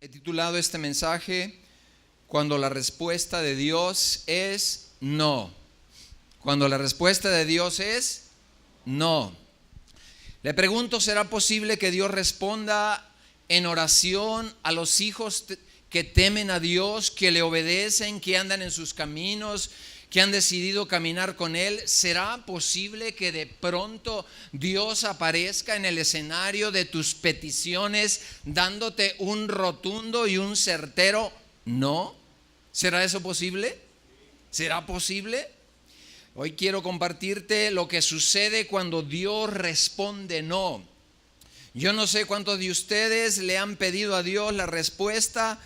He titulado este mensaje Cuando la respuesta de Dios es no. Cuando la respuesta de Dios es no. Le pregunto, ¿será posible que Dios responda en oración a los hijos que temen a Dios, que le obedecen, que andan en sus caminos, que han decidido caminar con Él? ¿Será posible que de pronto Dios aparezca en el escenario de tus peticiones dándote un rotundo y un certero no? ¿Será eso posible? ¿Será posible? Hoy quiero compartirte lo que sucede cuando Dios responde no. Yo no sé cuántos de ustedes le han pedido a Dios la respuesta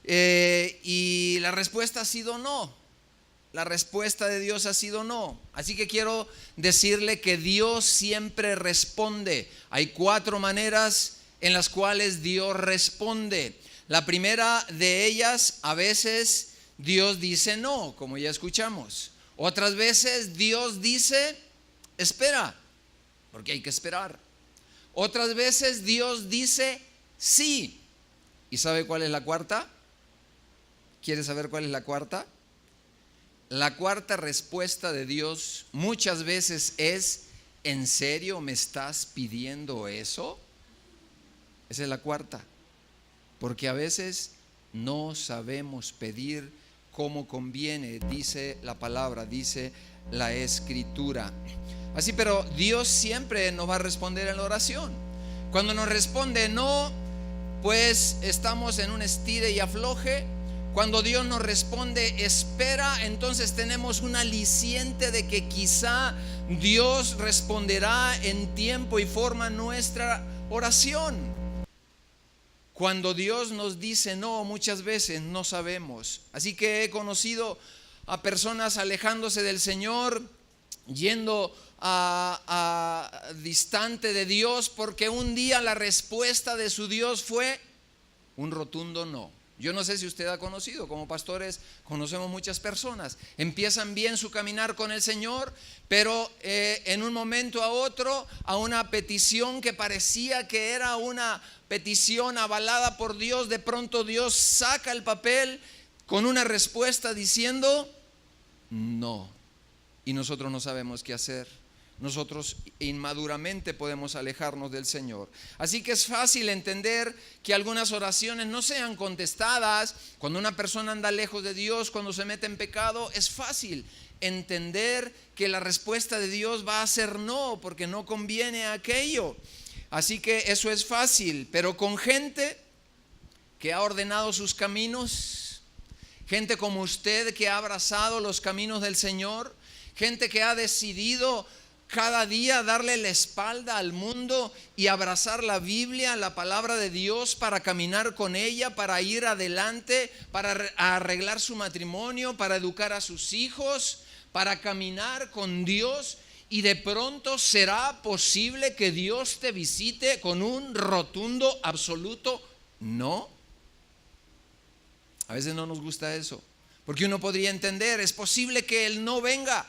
y la respuesta ha sido no. La respuesta de Dios ha sido no. Así que quiero decirle que Dios siempre responde. Hay 4 maneras en las cuales Dios responde. La primera de ellas, a veces Dios dice no, como ya escuchamos. Otras veces Dios dice espera, porque hay que esperar. Otras veces Dios dice sí. ¿Y sabe cuál es la cuarta? ¿Quiere saber cuál es la cuarta? La cuarta respuesta de Dios muchas veces es: ¿en serio me estás pidiendo eso? Esa es la cuarta. Porque a veces no sabemos pedir como conviene, dice la palabra, dice la Escritura. Así, pero Dios siempre nos va a responder en la oración. Cuando nos responde no, pues estamos en un estire y afloje. Cuando Dios nos responde espera, entonces tenemos un aliciente de que quizá Dios responderá en tiempo y forma nuestra oración. Cuando Dios nos dice no, muchas veces no sabemos. Así que he conocido a personas alejándose del Señor, yendo a distante de Dios, porque un día la respuesta de su Dios fue un rotundo no. Yo no sé si usted ha conocido, como pastores conocemos muchas personas. Empiezan bien su caminar con el Señor, pero en un momento a otro, a una petición que parecía que era una petición avalada por Dios, de pronto Dios saca el papel con una respuesta diciendo no. Y nosotros no sabemos qué hacer. Nosotros inmaduramente podemos alejarnos del Señor. Así que es fácil entender que algunas oraciones no sean contestadas. Cuando una persona anda lejos de Dios, cuando se mete en pecado, es fácil entender que la respuesta de Dios va a ser no, porque no conviene aquello. Así que eso es fácil, pero con gente que ha ordenado sus caminos, gente como usted que ha abrazado los caminos del Señor, gente que ha decidido cada día darle la espalda al mundo y abrazar la Biblia, la palabra de Dios, para caminar con ella, para ir adelante, para arreglar su matrimonio, para educar a sus hijos, para caminar con Dios. Y de pronto será posible que Dios te visite con un rotundo, absoluto no. A veces no nos gusta eso, porque uno podría entender, es posible que Él no venga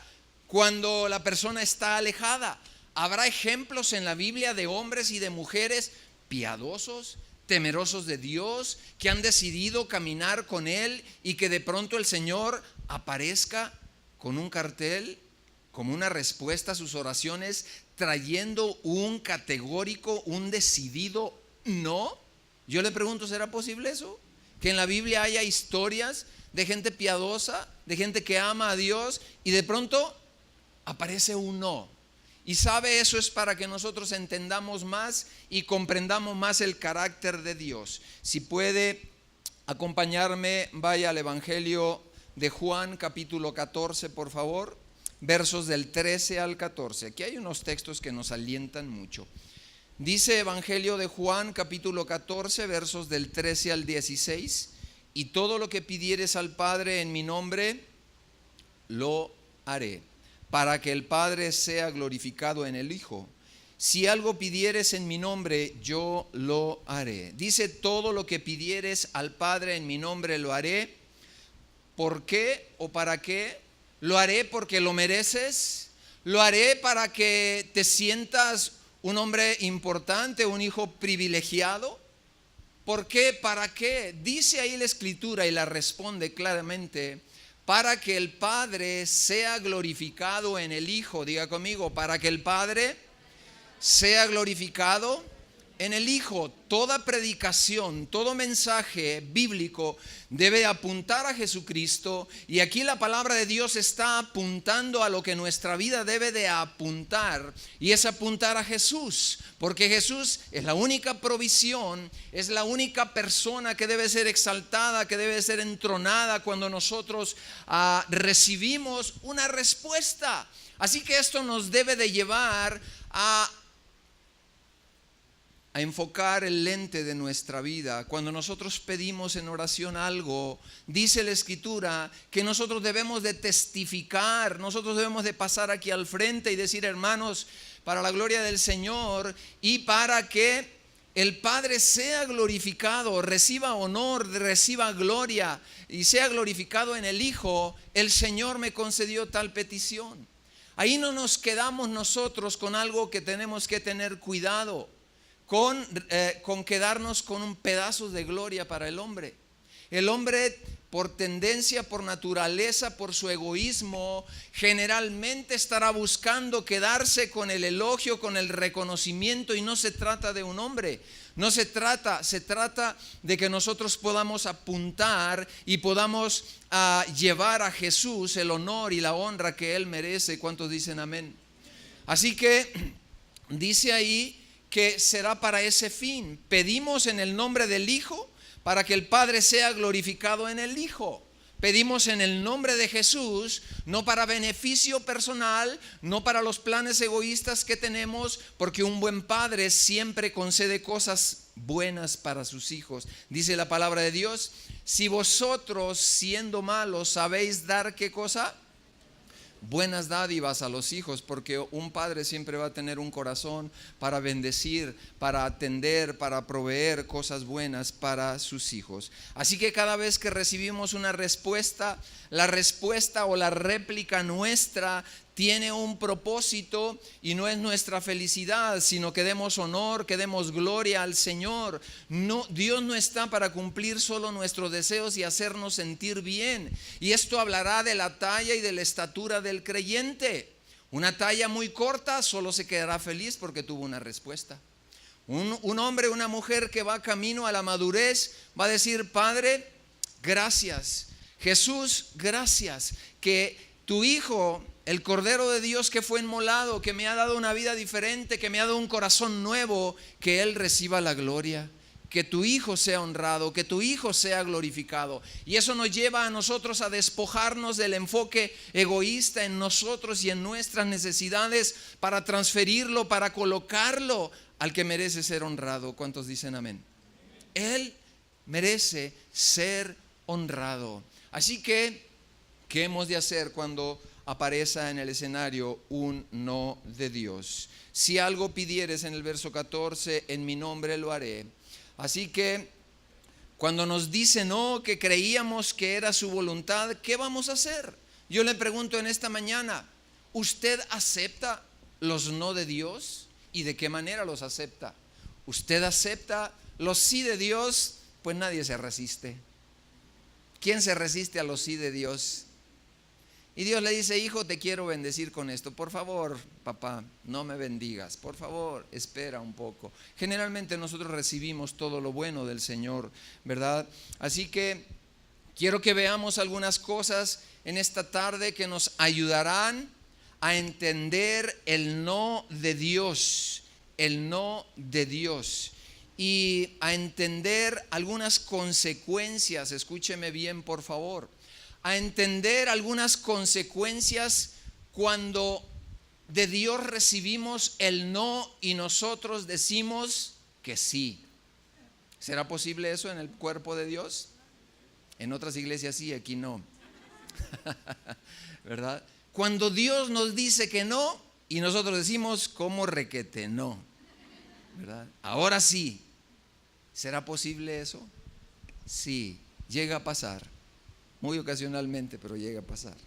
cuando la persona está alejada. Habrá ejemplos en la Biblia de hombres y de mujeres piadosos, temerosos de Dios, que han decidido caminar con Él y que de pronto el Señor aparezca con un cartel como una respuesta a sus oraciones, trayendo un categórico, un decidido no. Yo le pregunto, ¿será posible eso? Que en la Biblia haya historias de gente piadosa, de gente que ama a Dios, y de pronto aparece un no. Y sabe, eso es para que nosotros entendamos más y comprendamos más el carácter de Dios. Si puede acompañarme, vaya al Evangelio de Juan, capítulo 14, por favor, versos del 13 al 14. Aquí hay unos textos que nos alientan mucho. Dice Evangelio de Juan, capítulo 14, versos del 13 al 16: y todo lo que pidieres al Padre en mi nombre, lo haré, para que el Padre sea glorificado en el Hijo. Si algo pidieres en mi nombre, yo lo haré. Dice, todo lo que pidieres al Padre en mi nombre, lo haré. ¿Por qué o para qué? Lo haré porque lo mereces. Lo haré para que te sientas un hombre importante, un hijo privilegiado. ¿Por qué? ¿Para qué? Dice ahí la Escritura y la responde claramente: para que el Padre sea glorificado en el Hijo. Diga conmigo, para que el Padre sea glorificado en el Hijo. Toda predicación, todo mensaje bíblico debe apuntar a Jesucristo, y aquí la palabra de Dios está apuntando a lo que nuestra vida debe de apuntar, y es apuntar a Jesús, porque Jesús es la única provisión, es la única persona que debe ser exaltada, que debe ser entronada cuando nosotros recibimos una respuesta. Así que esto nos debe de llevar a enfocar el lente de nuestra vida. Cuando nosotros pedimos en oración algo, dice la Escritura que nosotros debemos de testificar, nosotros debemos de pasar aquí al frente y decir: hermanos, para la gloria del Señor y para que el Padre sea glorificado, reciba honor, reciba gloria y sea glorificado en el Hijo, el Señor me concedió tal petición. Ahí no nos quedamos nosotros con algo que tenemos que tener cuidado, con quedarnos con un pedazo de gloria para el hombre. El hombre, por tendencia, por naturaleza, por su egoísmo, generalmente estará buscando quedarse con el elogio, con el reconocimiento, y no se trata de un hombre. No se trata de que nosotros podamos apuntar y podamos llevar a Jesús el honor y la honra que Él merece. ¿Cuántos dicen amén? Así que dice ahí que será para ese fin. Pedimos en el nombre del Hijo para que el Padre sea glorificado en el Hijo. Pedimos en el nombre de Jesús, no para beneficio personal, no para los planes egoístas que tenemos, porque un buen padre siempre concede cosas buenas para sus hijos. Dice la palabra de Dios: si vosotros, siendo malos, sabéis dar ¿qué cosa? Buenas dádivas a los hijos, porque un padre siempre va a tener un corazón para bendecir, para atender, para proveer cosas buenas para sus hijos. Así que cada vez que recibimos una respuesta, la respuesta o la réplica nuestra tiene un propósito, y no es nuestra felicidad, sino que demos honor, que demos gloria al Señor. No, Dios no está para cumplir solo nuestros deseos y hacernos sentir bien. Y esto hablará de la talla y de la estatura del creyente. Una talla muy corta solo se quedará feliz porque tuvo una respuesta. Un hombre, una mujer que va camino a la madurez va a decir: Padre, gracias. Jesús, gracias que tu Hijo, el Cordero de Dios que fue inmolado, que me ha dado una vida diferente, que me ha dado un corazón nuevo, que Él reciba la gloria, que tu Hijo sea honrado, que tu Hijo sea glorificado. Y eso nos lleva a nosotros a despojarnos del enfoque egoísta en nosotros y en nuestras necesidades, para transferirlo, para colocarlo al que merece ser honrado. ¿Cuántos dicen amén? Él merece ser honrado. Así que, ¿qué hemos de hacer cuando aparezca en el escenario un no de Dios? Si algo pidieres, en el verso 14, en mi nombre lo haré. Así que cuando nos dice no, que creíamos que era su voluntad, ¿qué vamos a hacer? Yo le pregunto en esta mañana: ¿usted acepta los no de Dios? ¿Y de qué manera los acepta? ¿Usted acepta los sí de Dios? Pues nadie se resiste. ¿Quién se resiste a los sí de Dios? Y Dios le dice: hijo, te quiero bendecir con esto. Por favor, papá, no me bendigas. Por favor, espera un poco. Generalmente nosotros recibimos todo lo bueno del Señor, ¿verdad? Así que quiero que veamos algunas cosas en esta tarde que nos ayudarán a entender el no de Dios. El no de Dios. Y a entender algunas consecuencias. Escúcheme bien, por favor. A entender algunas consecuencias cuando de Dios recibimos el no y nosotros decimos que sí. ¿Será posible eso en el cuerpo de Dios? En otras iglesias sí, aquí no. ¿Verdad? Cuando Dios nos dice que no y nosotros decimos como requete no, ¿verdad? Ahora sí. ¿Será posible eso? Sí, llega a pasar. Muy ocasionalmente, pero llega a pasar.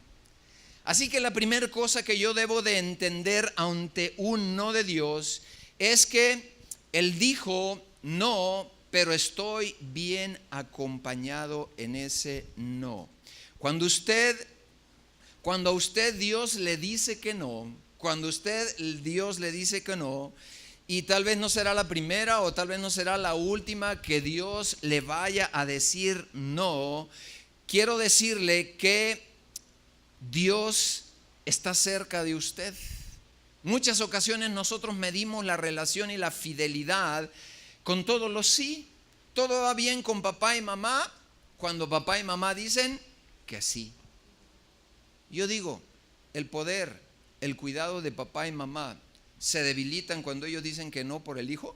Así que la primera cosa que yo debo de entender ante un no de Dios es que Él dijo no pero estoy bien acompañado en ese no. Cuando a usted Dios le dice que no, Dios le dice que no, y tal vez no será la primera o tal vez no será la última que Dios le vaya a decir no, quiero decirle que Dios está cerca de usted. Muchas ocasiones nosotros medimos la relación y la fidelidad con todos los sí. Todo va bien con papá y mamá cuando papá y mamá dicen que sí. Yo digo, el poder, el cuidado de papá y mamá se debilitan cuando ellos dicen que no por el hijo.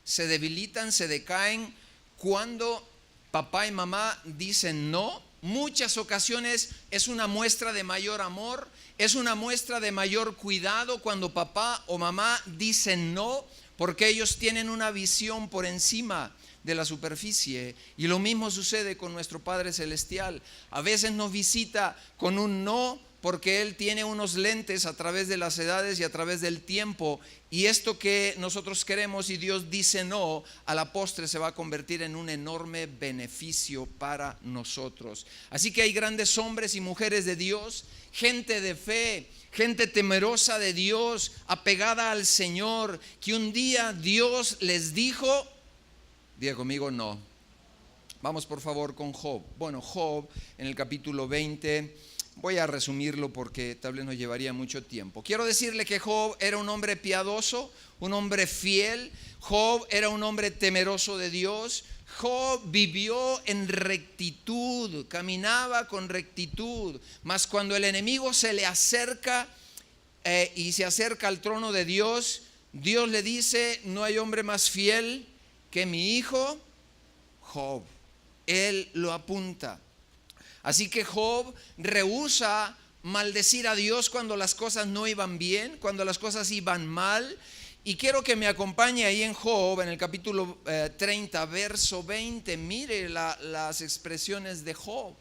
Se debilitan, se decaen cuando papá y mamá dicen no. Muchas ocasiones es una muestra de mayor amor, es una muestra de mayor cuidado cuando papá o mamá dicen no, porque ellos tienen una visión por encima de la superficie. Y lo mismo sucede con nuestro Padre Celestial. A veces nos visita con un no porque Él tiene unos lentes a través de las edades y a través del tiempo, y esto que nosotros queremos y Dios dice no, a la postre se va a convertir en un enorme beneficio para nosotros. Así que hay grandes hombres y mujeres de Dios, gente de fe, gente temerosa de Dios, apegada al Señor, que un día Dios les dijo, diga conmigo, no. Vamos por favor con Job. Bueno, Job en el capítulo 20, voy a resumirlo porque tal vez nos llevaría mucho tiempo. Quiero decirle que Job era un hombre piadoso, un hombre fiel. Job era un hombre temeroso de Dios. Job vivió en rectitud, caminaba con rectitud. Mas cuando el enemigo se le acerca y se acerca al trono de Dios, Dios le dice, no hay hombre más fiel que mi hijo Job. Él lo apunta. Así que Job rehúsa maldecir a Dios cuando las cosas no iban bien, cuando las cosas iban mal. Y quiero que me acompañe ahí en Job, en el capítulo 30, verso 20. Mire las expresiones de Job.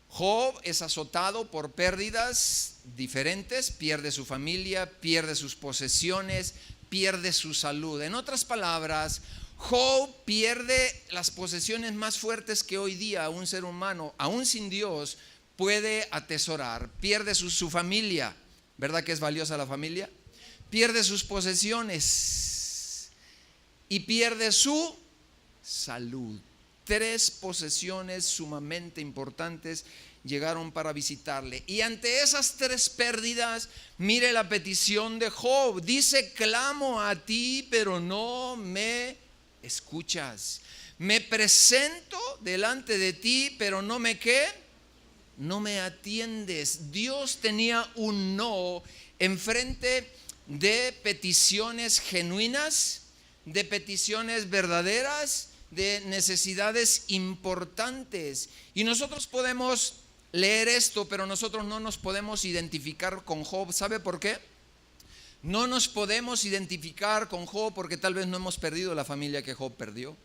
Job es azotado por pérdidas diferentes, pierde su familia, pierde sus posesiones, pierde su salud. En otras palabras, Job pierde las posesiones más fuertes que hoy día un ser humano, aún sin Dios, puede atesorar. Pierde su familia, ¿verdad que es valiosa la familia? Pierde sus posesiones y pierde su salud. 3 posesiones sumamente importantes llegaron para visitarle. Y ante esas 3 pérdidas, mire la petición de Job. Dice, clamo a ti, pero no me escuchas. Me presento delante de ti, pero no me ¿qué? No me atiendes. Dios tenía un no enfrente de peticiones genuinas, de peticiones verdaderas, de necesidades importantes. Y nosotros podemos leer esto, pero nosotros no nos podemos identificar con Job. ¿Sabe por qué? No nos podemos identificar con Job porque tal vez no hemos perdido la familia que Job perdió.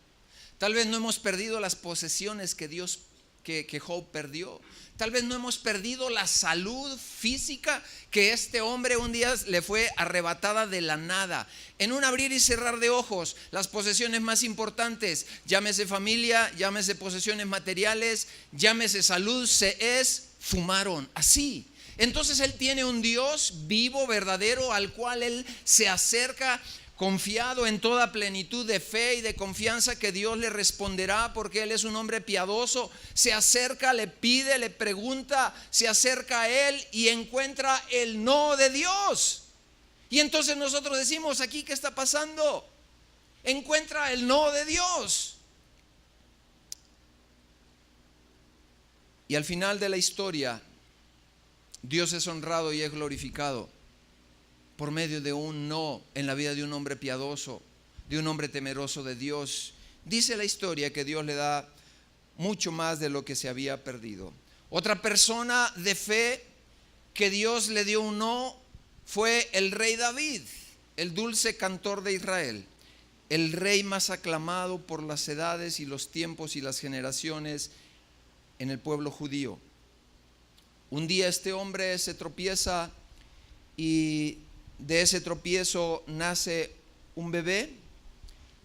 Tal vez no hemos perdido las posesiones que Job perdió. Tal vez no hemos perdido la salud física que este hombre un día le fue arrebatada de la nada. En un abrir y cerrar de ojos, las posesiones más importantes, llámese familia, llámese posesiones materiales, llámese salud, se esfumaron. Así. Entonces él tiene un Dios vivo, verdadero, al cual él se acerca confiado en toda plenitud de fe y de confianza que Dios le responderá porque él es un hombre piadoso. Se acerca, le pide, le pregunta, se acerca a él y encuentra el no de Dios. Y entonces nosotros decimos, aquí, ¿qué está pasando? Encuentra el no de Dios. Y al final de la historia, Dios es honrado y es glorificado por medio de un no en la vida de un hombre piadoso, de un hombre temeroso de Dios. Dice la historia que Dios le da mucho más de lo que se había perdido. Otra persona de fe que Dios le dio un no fue el rey David, el dulce cantor de Israel, el rey más aclamado por las edades y los tiempos y las generaciones en el pueblo judío. Un día este hombre se tropieza y de ese tropiezo nace un bebé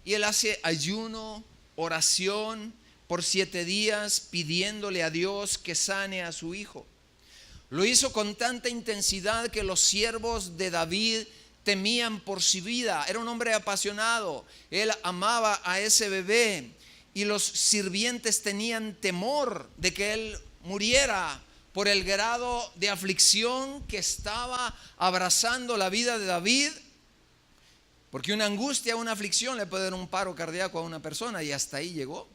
y él hace ayuno, oración por 7 días, pidiéndole a Dios que sane a su hijo. Lo hizo con tanta intensidad que los siervos de David temían por su vida. Era un hombre apasionado, él amaba a ese bebé, y los sirvientes tenían temor de que él muriera por el grado de aflicción que estaba abrazando la vida de David. Porque una angustia, una aflicción le puede dar un paro cardíaco a una persona, y hasta ahí llegó.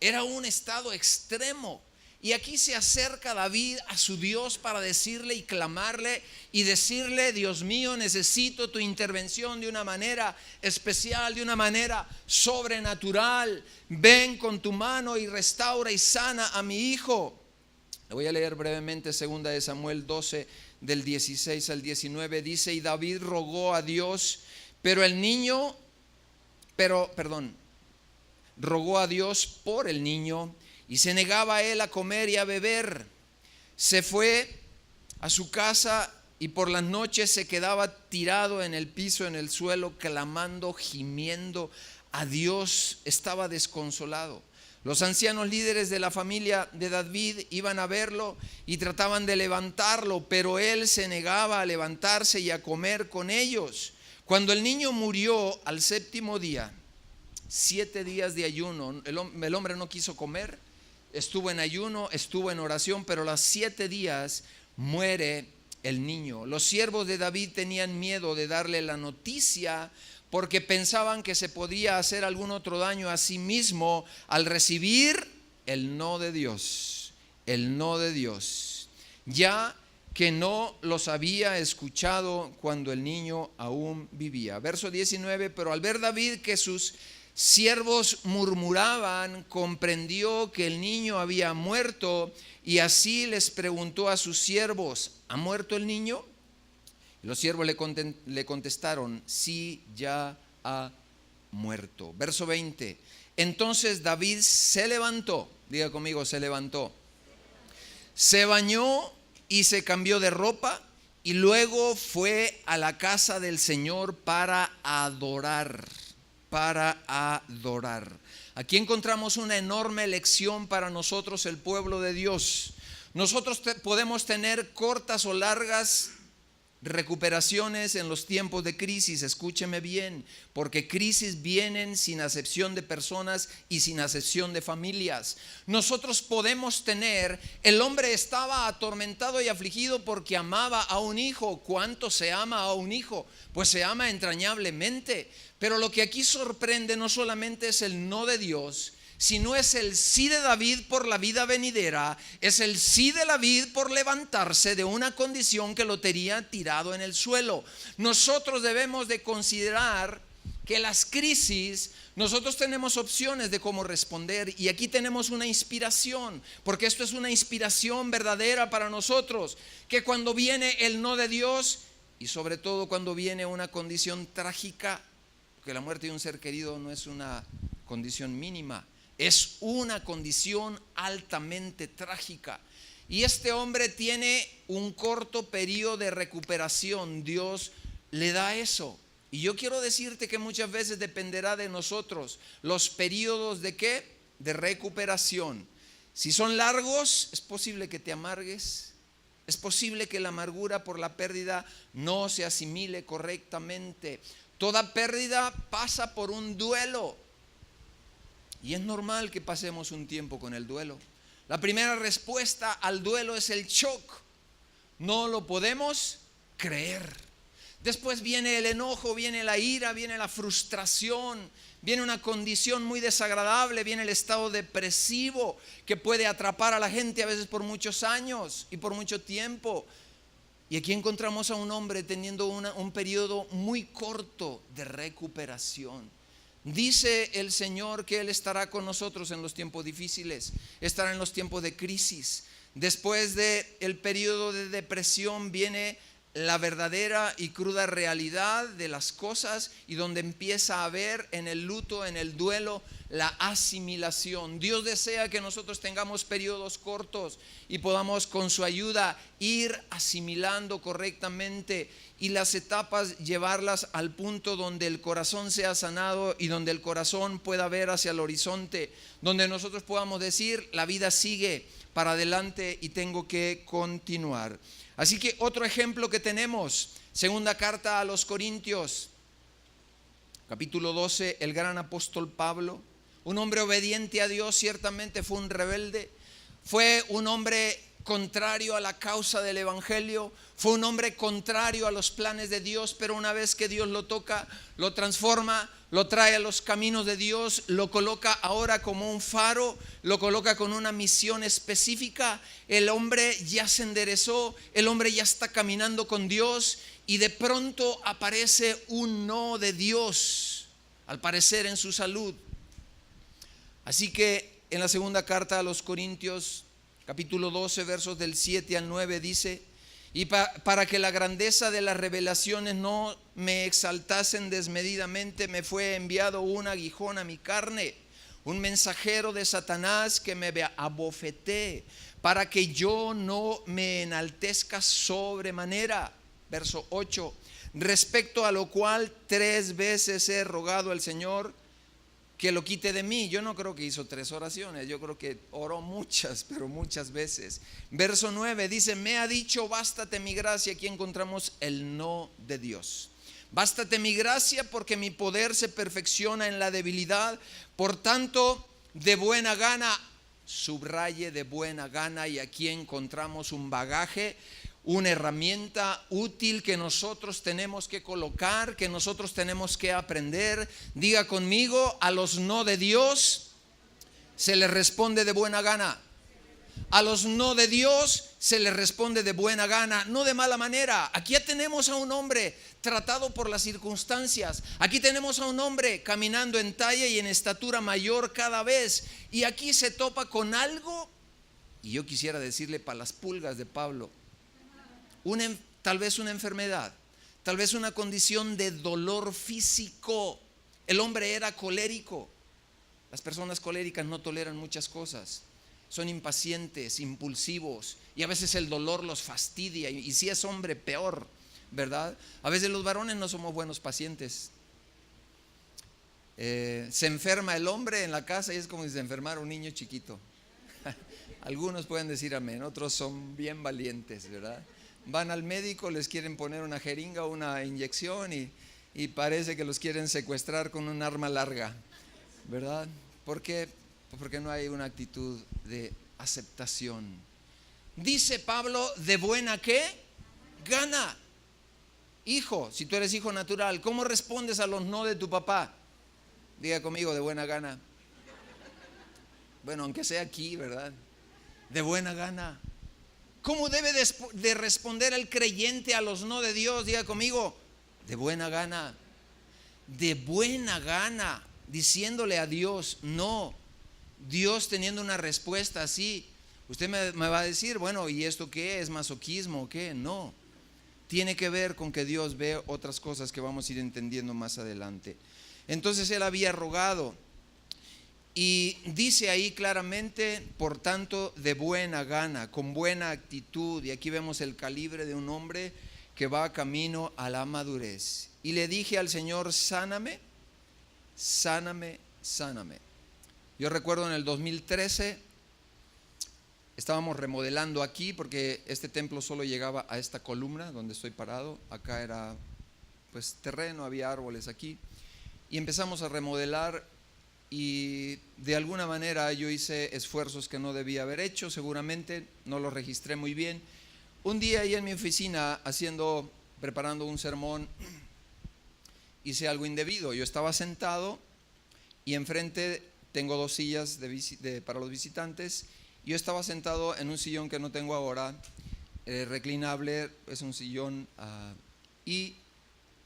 Era un estado extremo. Y aquí se acerca David a su Dios para decirle y clamarle y decirle: Dios mío, necesito tu intervención de una manera especial, de una manera sobrenatural. Ven con tu mano y restaura y sana a mi hijo. Le voy a leer brevemente 2 de Samuel 12 del 16 al 19. Dice: y David rogó a Dios, rogó a Dios por el niño, y se negaba él a comer y a beber. Se fue a su casa y por las noches se quedaba tirado en el piso, en el suelo, clamando, gimiendo a Dios. Estaba desconsolado. Los ancianos líderes de la familia de David iban a verlo y trataban de levantarlo, pero él se negaba a levantarse y a comer con ellos. Cuando el niño murió al 7º día, 7 días de ayuno, el hombre no quiso comer, estuvo en ayuno, estuvo en oración, pero a los 7 días muere el niño. Los siervos de David tenían miedo de darle la noticia, porque pensaban que se podía hacer algún otro daño a sí mismo al recibir el no de Dios. El no de Dios, ya que no los había escuchado cuando el niño aún vivía. Verso 19: pero al ver David que sus siervos murmuraban, comprendió que el niño había muerto, y así les preguntó a sus siervos: ¿ha muerto el niño? Los siervos le contestaron: sí, ya ha muerto. Verso 20: entonces David se levantó, diga conmigo, se levantó, se bañó y se cambió de ropa, y luego fue a la casa del Señor para adorar. Aquí encontramos una enorme lección para nosotros, el pueblo de Dios. Nosotros podemos tener cortas o largas recuperaciones en los tiempos de crisis. Escúcheme bien, porque crisis vienen sin acepción de personas y sin acepción de familias. Nosotros podemos tener, el hombre estaba atormentado y afligido porque amaba a un hijo. ¿Cuánto se ama a un hijo? Pues se ama entrañablemente. Pero lo que aquí sorprende no solamente es el no de Dios, sino es el sí de David por la vida venidera. Es el sí de David por levantarse de una condición que lo tenía tirado en el suelo. Nosotros debemos de considerar que las crisis, nosotros tenemos opciones de cómo responder, y aquí tenemos una inspiración, porque esto es una inspiración verdadera para nosotros, que cuando viene el no de Dios, y sobre todo cuando viene una condición trágica, porque la muerte de un ser querido no es una condición mínima, es una condición altamente trágica. Y este hombre tiene un corto periodo de recuperación. Dios le da eso. Y yo quiero decirte que muchas veces dependerá de nosotros los periodos de ¿qué? De recuperación. Si son largos, es posible que te amargues. Es posible que la amargura por la pérdida no se asimile correctamente. Toda pérdida pasa por un duelo. Y es normal que pasemos un tiempo con el duelo. La primera respuesta al duelo es el shock. No lo podemos creer. Después viene el enojo, viene la ira, viene la frustración, viene una condición muy desagradable, viene el estado depresivo que puede atrapar a la gente a veces por muchos años y por mucho tiempo. Y aquí encontramos a un hombre teniendo un periodo muy corto de recuperación. Dice el Señor que Él estará con nosotros en los tiempos difíciles, estará en los tiempos de crisis. Después del periodo de depresión viene la verdadera y cruda realidad de las cosas y donde empieza a haber en el luto, en el duelo, la asimilación. Dios desea que nosotros tengamos periodos cortos y podamos con su ayuda ir asimilando correctamente y las etapas llevarlas al punto donde el corazón sea sanado y donde el corazón pueda ver hacia el horizonte, donde nosotros podamos decir: la vida sigue para adelante y tengo que continuar. Así que otro ejemplo que tenemos, segunda carta a los Corintios, capítulo 12, el gran apóstol Pablo, un hombre obediente a Dios, ciertamente fue un rebelde, fue un hombre contrario a la causa del evangelio, fue un hombre contrario a los planes de Dios, pero una vez que Dios lo toca, lo transforma, lo trae a los caminos de Dios, lo coloca ahora como un faro, lo coloca con una misión específica. El hombre ya se enderezó, el hombre ya está caminando con Dios y de pronto aparece un no de Dios, al parecer en su salud. Así que en la segunda carta a los Corintios, capítulo 12, versos del 7 al 9 dice: y para que la grandeza de las revelaciones no me exaltasen desmedidamente, me fue enviado un aguijón a mi carne, un mensajero de Satanás que me abofetee, para que yo no me enaltezca sobremanera. Verso 8: respecto a lo cual 3 veces he rogado al Señor que lo quite de mí. Yo no creo que hizo 3 oraciones, yo creo que oró muchas, pero muchas veces. Verso 9 dice: me ha dicho, bástate mi gracia. Aquí encontramos el no de Dios. Bástate mi gracia, porque mi poder se perfecciona en la debilidad. Por tanto, de buena gana, subraye de buena gana, y aquí encontramos un bagaje, una herramienta útil que nosotros tenemos que colocar, que nosotros tenemos que aprender. Diga conmigo: a los no de Dios se les responde de buena gana. A los no de Dios se les responde de buena gana, no de mala manera. Aquí ya tenemos a un hombre tratado por las circunstancias. Aquí tenemos a un hombre caminando en talla y en estatura mayor cada vez. Y aquí se topa con algo, y yo quisiera decirle para las pulgas de Pablo, tal vez una enfermedad, tal vez una condición de dolor físico. El hombre era colérico. Las personas coléricas no toleran muchas cosas, son impacientes, impulsivos, y a veces el dolor los fastidia, y si es hombre, peor, ¿verdad? A veces los varones no somos buenos pacientes. Se enferma el hombre en la casa y es como si se enfermara un niño chiquito. Algunos pueden decir amén, otros son bien valientes, ¿verdad? Van al médico, les quieren poner una jeringa o una inyección y parece que los quieren secuestrar con un arma larga, ¿verdad? ¿Por qué? Porque no hay una actitud de aceptación. Dice Pablo: de buena ¿qué? Gana. Hijo, si tú eres hijo natural, ¿cómo respondes a los no de tu papá? Diga conmigo: de buena gana. Bueno, aunque sea aquí, ¿verdad? De buena gana. ¿Cómo debe de responder el creyente a los no de Dios? Diga conmigo: de buena gana. De buena gana, diciéndole a Dios no. Dios teniendo una respuesta así. Usted me va a decir: bueno, ¿y esto qué es? ¿Masoquismo o qué? No. Tiene que ver con que Dios ve otras cosas que vamos a ir entendiendo más adelante. Entonces él había rogado. Y dice ahí claramente: por tanto, de buena gana, con buena actitud. Y aquí vemos el calibre de un hombre que va camino a la madurez. Y le dije al Señor: sáname, sáname, sáname. Yo recuerdo en el 2013, estábamos remodelando aquí porque este templo solo llegaba a esta columna donde estoy parado. Acá era pues terreno, había árboles aquí. Y empezamos a remodelar. Y de alguna manera yo hice esfuerzos que no debía haber hecho, seguramente no los registré muy bien. Un día ahí en mi oficina preparando un sermón, hice algo indebido. Yo estaba sentado y enfrente tengo 2 sillas para los visitantes. Yo estaba sentado en un sillón que no tengo ahora, reclinable, es un sillón, y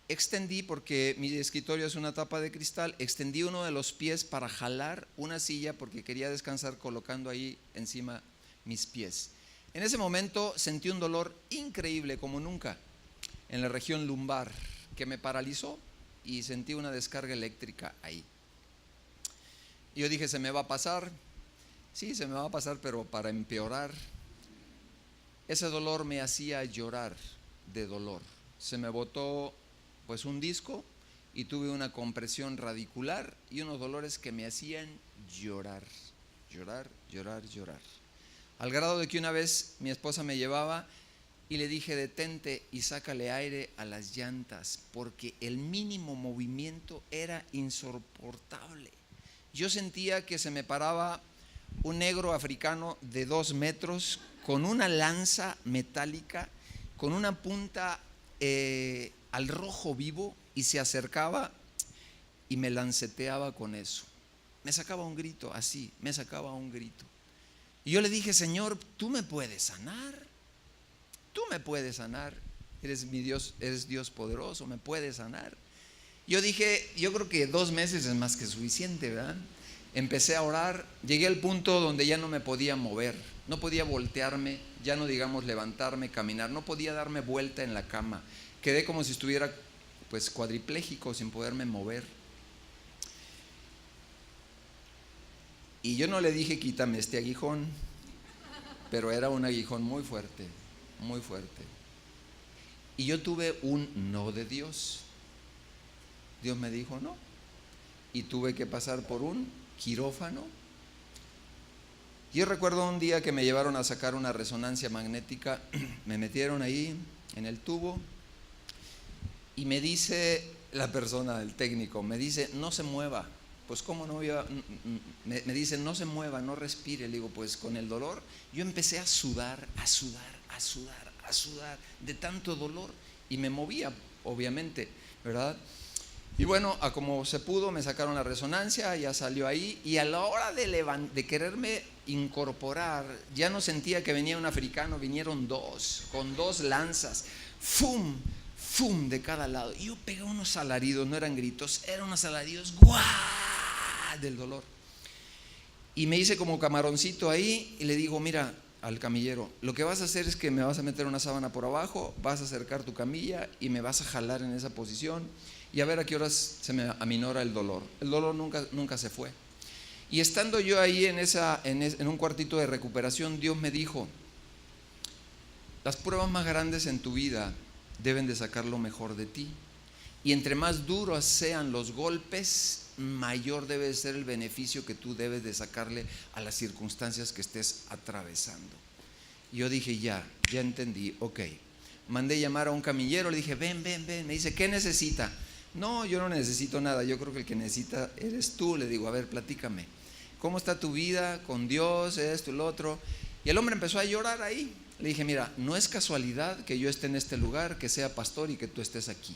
extendí, porque mi escritorio es una tapa de cristal, extendí uno de los pies para jalar una silla porque quería descansar colocando ahí encima mis pies. En ese momento sentí un dolor increíble como nunca. en la región lumbar que me paralizó y sentí una descarga eléctrica ahí. Yo dije, ¿se me va a pasar? Sí, se me va a pasar, pero para empeorar. Ese dolor me hacía llorar de dolor. Se me botó pues un disco y tuve una compresión radicular y unos dolores que me hacían llorar, llorar, llorar, llorar. Al grado de que una vez mi esposa me llevaba y le dije, detente y sácale aire a las llantas, porque el mínimo movimiento era insoportable. Yo sentía que se me paraba un negro africano de 2 metros con una lanza metálica, con una punta al rojo vivo, y se acercaba y me lanceteaba con eso. Me sacaba un grito así, me sacaba un grito. Y yo le dije, Señor, tú me puedes sanar, tú me puedes sanar, eres mi Dios, eres Dios poderoso, me puedes sanar. Yo dije, yo creo que 2 meses es más que suficiente, ¿verdad? Empecé a orar, llegué al punto donde ya no me podía mover, no podía voltearme, ya no digamos levantarme, caminar, no podía darme vuelta en la cama. Quedé como si estuviera pues cuadripléjico, sin poderme mover. Y yo no le dije, quítame este aguijón, pero era un aguijón muy fuerte, muy fuerte. Y yo tuve un no de Dios. Dios me dijo no. Y tuve que pasar por un quirófano. Yo recuerdo un día que me llevaron a sacar una resonancia magnética, me metieron ahí en el tubo y me dice la persona, el técnico, me dice, no se mueva. Pues cómo no iba, me dice, no se mueva, no respire. Le digo, pues con el dolor. Yo empecé a sudar, a sudar, a sudar, a sudar de tanto dolor, y me movía, obviamente, ¿verdad? Y bueno, a como se pudo, me sacaron la resonancia, ya salió ahí, y a la hora de quererme incorporar, ya no sentía que venía un africano, vinieron 2, con 2 lanzas, ¡fum! ¡Fum! De cada lado. Y yo pegué unos alaridos, no eran gritos, eran unos alaridos, ¡guau! Del dolor. Y me hice como camaroncito ahí y le digo, mira, al camillero, lo que vas a hacer es que me vas a meter una sábana por abajo, vas a acercar tu camilla y me vas a jalar en esa posición y a ver a qué horas se me aminora el dolor. El dolor nunca se fue. Y estando yo ahí en un cuartito de recuperación, Dios me dijo, las pruebas más grandes en tu vida deben de sacar lo mejor de ti. Y entre más duros sean los golpes, mayor debe ser el beneficio que tú debes de sacarle a las circunstancias que estés atravesando. Y yo dije, ya entendí, ok. Mandé llamar a un camillero, le dije, ven. Me dice, ¿qué necesita? No, yo no necesito nada, yo creo que el que necesita eres tú. Le digo, a ver, platícame, ¿cómo está tu vida con Dios, esto y lo otro? Y el hombre empezó a llorar ahí. Le dije, mira, no es casualidad que yo esté en este lugar, que sea pastor y que tú estés aquí.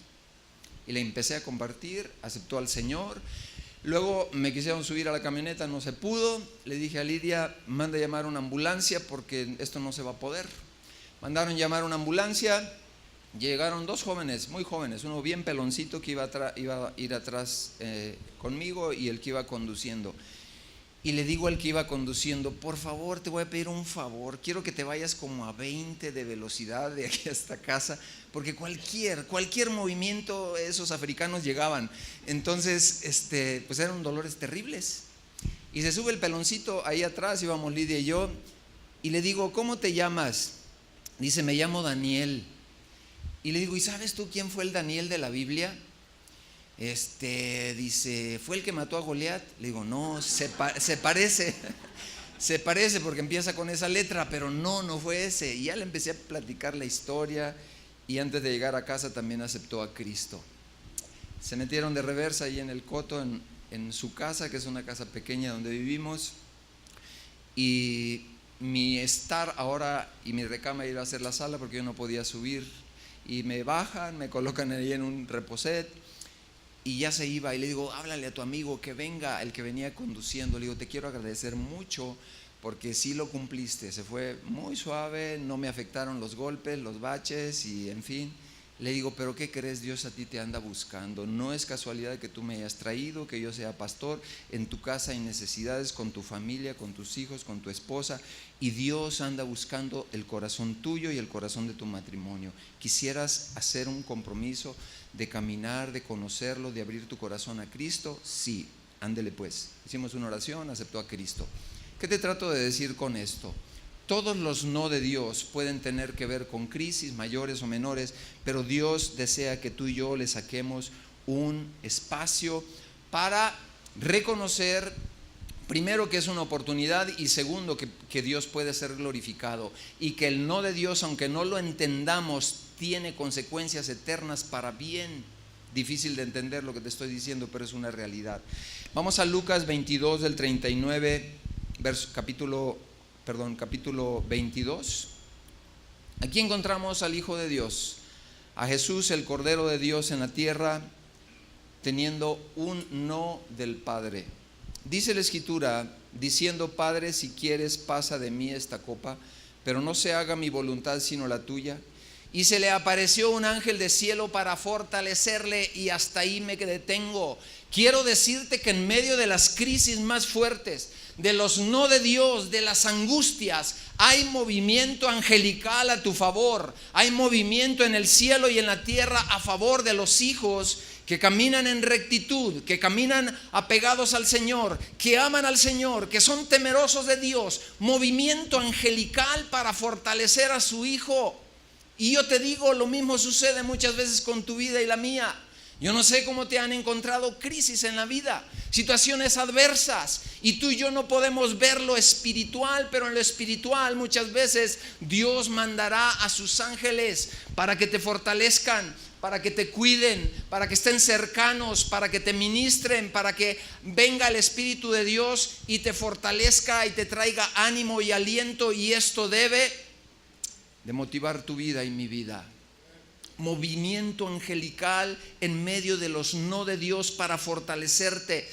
Y le empecé a compartir, aceptó al Señor. Luego me quisieron subir a la camioneta, no se pudo. Le dije a Lidia, manda a llamar una ambulancia porque esto no se va a poder. Mandaron llamar una ambulancia. Llegaron 2 jóvenes, muy jóvenes, uno bien peloncito que iba a ir atrás conmigo, y el que iba conduciendo. Y le digo al que iba conduciendo, por favor, te voy a pedir un favor, quiero que te vayas como a 20 de velocidad de aquí hasta casa, porque cualquier movimiento esos africanos llegaban. Entonces, pues eran dolores terribles. Y se sube el peloncito ahí atrás, íbamos Lidia y yo, y le digo, ¿cómo te llamas? Dice, me llamo Daniel. Y le digo, ¿y sabes tú quién fue el Daniel de la Biblia? Dice, ¿fue el que mató a Goliat? Le digo, no, se parece, se parece porque empieza con esa letra, pero no fue ese. Y ya le empecé a platicar la historia, y antes de llegar a casa también aceptó a Cristo. Se metieron de reversa ahí en el coto, en su casa, que es una casa pequeña donde vivimos, y mi estar ahora y mi recámara iba a ser la sala porque yo no podía subir, y me bajan, me colocan ahí en un reposet. Y ya se iba, y le digo, háblale a tu amigo que venga, el que venía conduciendo. Le digo, te quiero agradecer mucho porque sí lo cumpliste, se fue muy suave, no me afectaron los golpes, los baches, y en fin. Le digo, pero ¿qué crees? Dios a ti te anda buscando. No es casualidad que tú me hayas traído, que yo sea pastor. En tu casa hay necesidades con tu familia, con tus hijos, con tu esposa. Y Dios anda buscando el corazón tuyo y el corazón de tu matrimonio. ¿Quisieras hacer un compromiso de caminar, de conocerlo, de abrir tu corazón a Cristo? Sí, ándele pues. Hicimos una oración, aceptó a Cristo. ¿Qué te trato de decir con esto? Todos los no de Dios pueden tener que ver con crisis mayores o menores, pero Dios desea que tú y yo le saquemos un espacio para reconocer, primero, que es una oportunidad, y segundo, que Dios puede ser glorificado, y que el no de Dios, aunque no lo entendamos, tiene consecuencias eternas para bien. Difícil de entender lo que te estoy diciendo, pero es una realidad. Vamos a Lucas 22 del 39, capítulo 22. Aquí encontramos al Hijo de Dios, a Jesús, el Cordero de Dios en la tierra, teniendo un no del Padre. Dice la Escritura, diciendo: Padre, si quieres, pasa de mí esta copa, pero no se haga mi voluntad sino la tuya. Y se le apareció un ángel del cielo para fortalecerle, y hasta ahí me detengo. Quiero decirte que en medio de las crisis más fuertes, de los no de Dios, de las angustias, hay movimiento angelical a tu favor. Hay movimiento en el cielo y en la tierra a favor de los hijos que caminan en rectitud, que caminan apegados al Señor, que aman al Señor, que son temerosos de Dios. Movimiento angelical para fortalecer a su hijo. Y yo te digo, lo mismo sucede muchas veces con tu vida y la mía. Yo no sé cómo te han encontrado crisis en la vida, situaciones adversas, y tú y yo no podemos ver lo espiritual, pero en lo espiritual muchas veces Dios mandará a sus ángeles para que te fortalezcan, para que te cuiden, para que estén cercanos, para que te ministren, para que venga el Espíritu de Dios y te fortalezca y te traiga ánimo y aliento. Y esto debe de motivar tu vida y mi vida. Movimiento angelical en medio de los no de Dios para fortalecerte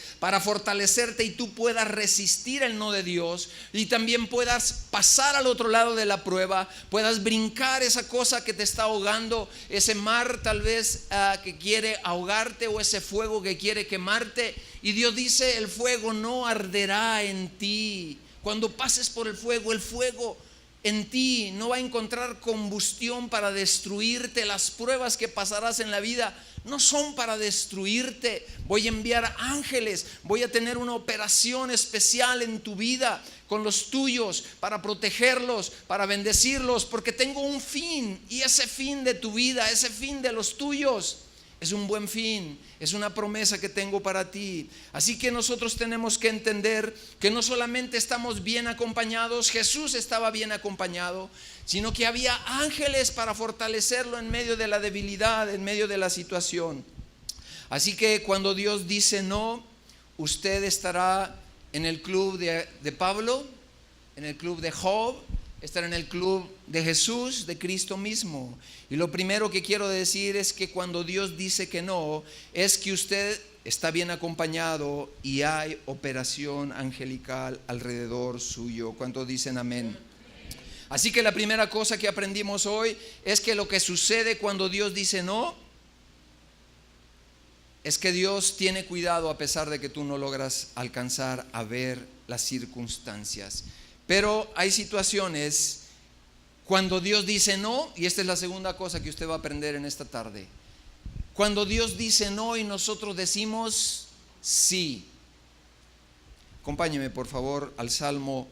y tú puedas resistir el no de Dios, y también puedas pasar al otro lado de la prueba, puedas brincar esa cosa que te está ahogando, ese mar tal vez que quiere ahogarte, o ese fuego que quiere quemarte. Y Dios dice: el fuego no arderá en ti. Cuando pases por el fuego en ti no va a encontrar combustión para destruirte. Las pruebas que pasarás en la vida no son para destruirte. Voy a enviar ángeles, voy a tener una operación especial en tu vida con los tuyos, para protegerlos, para bendecirlos, porque tengo un fin, y ese fin de tu vida, ese fin de los tuyos, es un buen fin, es una promesa que tengo para ti. Así que nosotros tenemos que entender que no solamente estamos bien acompañados, Jesús estaba bien acompañado, sino que había ángeles para fortalecerlo en medio de la debilidad, en medio de la situación. Así que cuando Dios dice no, usted estará en el club de Pablo, en el club de Job, estar en el club de Jesús, de Cristo mismo. Y lo primero que quiero decir es que cuando Dios dice que no, es que usted está bien acompañado y hay operación angelical alrededor suyo. ¿Cuántos dicen amén? Así que la primera cosa que aprendimos hoy es que lo que sucede cuando Dios dice no, es que Dios tiene cuidado a pesar de que tú no logras alcanzar a ver las circunstancias. Pero hay situaciones cuando Dios dice no, y esta es la segunda cosa que usted va a aprender en esta tarde. Cuando Dios dice no y nosotros decimos sí. Acompáñeme por favor al Salmo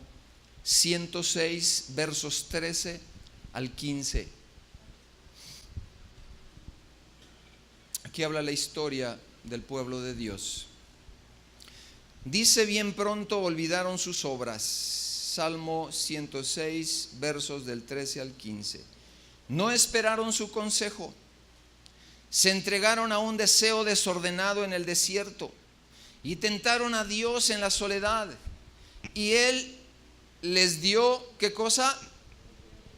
106, versos 13 al 15. Aquí habla la historia del pueblo de Dios. Dice: bien pronto olvidaron sus obras. Salmo 106, versos del 13 al 15. No esperaron su consejo, se entregaron a un deseo desordenado en el desierto y tentaron a Dios en la soledad. Y Él les dio, ¿qué cosa?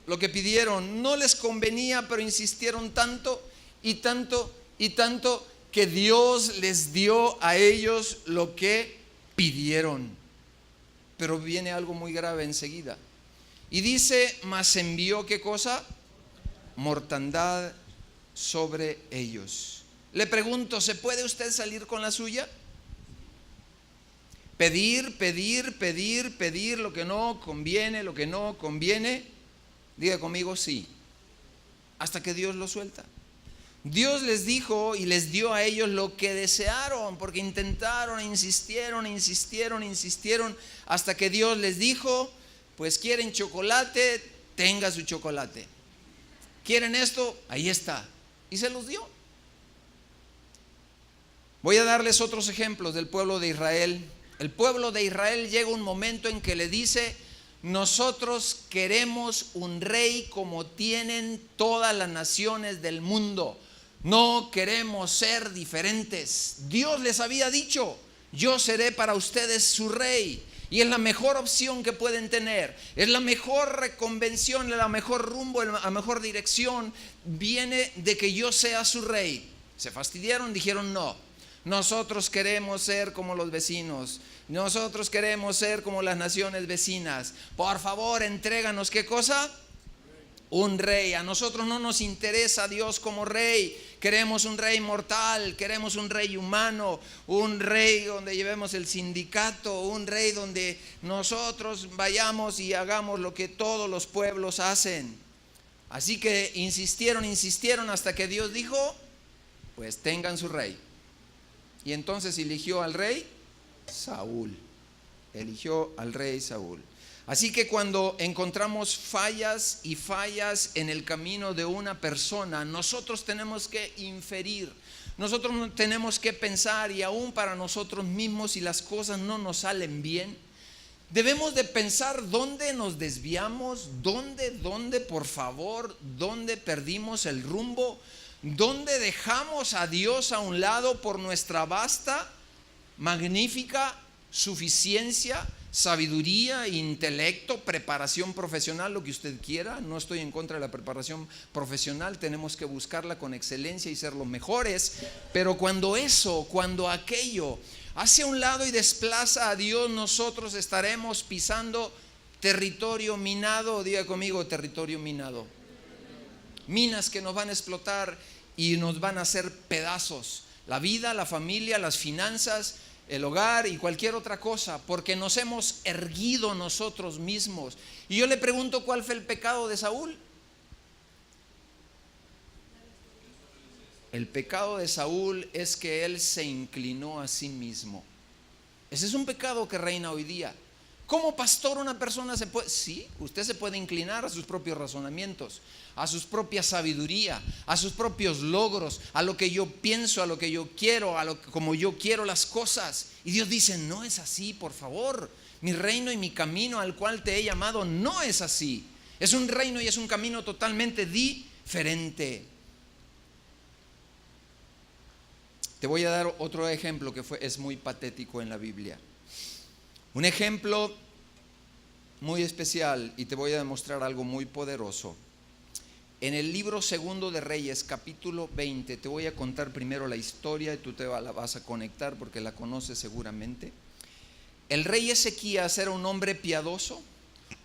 Lo que pidieron. No les convenía, pero insistieron tanto y tanto y tanto que Dios les dio a ellos lo que pidieron. Pero viene algo muy grave enseguida. Y dice: mas envió, ¿qué cosa? Mortandad sobre ellos. Le pregunto, ¿se puede usted salir con la suya? Pedir, pedir, pedir, pedir lo que no conviene, lo que no conviene. Diga conmigo, sí. Hasta que Dios lo suelta. Dios les dijo y les dio a ellos lo que desearon, porque intentaron, insistieron, hasta que Dios les dijo, pues quieren chocolate, tenga su chocolate. ¿Quieren esto? Ahí está. Y se los dio. Voy a darles otros ejemplos del pueblo de Israel. El pueblo de Israel llega un momento en que le dice, nosotros queremos un rey como tienen todas las naciones del mundo. No queremos ser diferentes. Dios les había dicho, yo seré para ustedes su rey. Y es la mejor opción que pueden tener. Es la mejor reconvención, la mejor rumbo, la mejor dirección. Viene de que yo sea su rey. Se fastidiaron, dijeron no. Nosotros queremos ser como los vecinos. Nosotros queremos ser como las naciones vecinas. Por favor, entréganos, ¿qué cosa? Un rey. A nosotros no nos interesa Dios como rey. Queremos un rey mortal, queremos un rey humano, un rey donde llevemos el sindicato, un rey donde nosotros vayamos y hagamos lo que todos los pueblos hacen. Así que insistieron hasta que Dios dijo, pues tengan su rey. Y entonces eligió al rey Saúl. Eligió al rey Saúl. Así que cuando encontramos fallas y fallas en el camino de una persona, nosotros tenemos que inferir, nosotros tenemos que pensar, y aún para nosotros mismos, si las cosas no nos salen bien, debemos de pensar dónde nos desviamos, dónde por favor, dónde perdimos el rumbo, dónde dejamos a Dios a un lado por nuestra vasta, magnífica suficiencia, sabiduría, intelecto, preparación profesional, lo que usted quiera. No estoy en contra de la preparación profesional, tenemos que buscarla con excelencia y ser los mejores, pero cuando aquello hace a un lado y desplaza a Dios, nosotros estaremos pisando territorio minado. Diga conmigo, territorio minado. Minas que nos van a explotar y nos van a hacer pedazos, la vida, la familia, las finanzas, el hogar y cualquier otra cosa, porque nos hemos erguido nosotros mismos. Y yo le pregunto, ¿cuál fue el pecado de Saúl? El pecado de Saúl es que él se inclinó a sí mismo. Ese es un pecado que reina hoy día. Como pastor, una persona sí, usted se puede inclinar a sus propios razonamientos, a su propia sabiduría, a sus propios logros, a lo que yo pienso, a lo que yo quiero, como yo quiero las cosas. Y Dios dice, no es así, por favor. Mi reino y mi camino al cual te he llamado no es así. Es un reino y es un camino totalmente diferente. Te voy a dar otro ejemplo que es muy patético en la Biblia. Un ejemplo muy especial, y te voy a demostrar algo muy poderoso. En el libro segundo de Reyes, capítulo 20, te voy a contar primero la historia y tú la vas a conectar porque la conoces seguramente. El rey Ezequías era un hombre piadoso,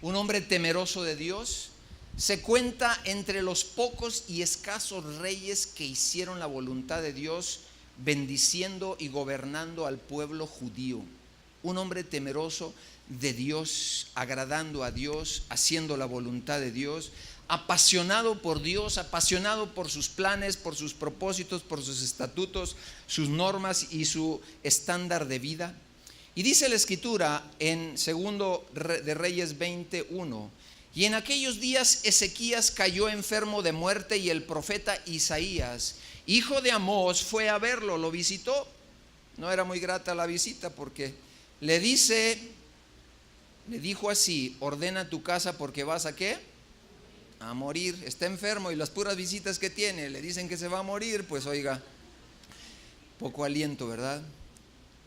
un hombre temeroso de Dios. Se cuenta entre los pocos y escasos reyes que hicieron la voluntad de Dios, bendiciendo y gobernando al pueblo judío. Un hombre temeroso de Dios, agradando a Dios, haciendo la voluntad de Dios, apasionado por Dios, apasionado por sus planes, por sus propósitos, por sus estatutos, sus normas y su estándar de vida. Y dice la escritura en segundo de Reyes 21, y en aquellos días Ezequías cayó enfermo de muerte, y el profeta Isaías, hijo de Amós, fue a verlo, lo visitó. No era muy grata la visita porque le dijo así: ordena tu casa porque vas a ¿qué? A morir. Está enfermo y las puras visitas que tiene le dicen que se va a morir, pues oiga, poco aliento, ¿verdad?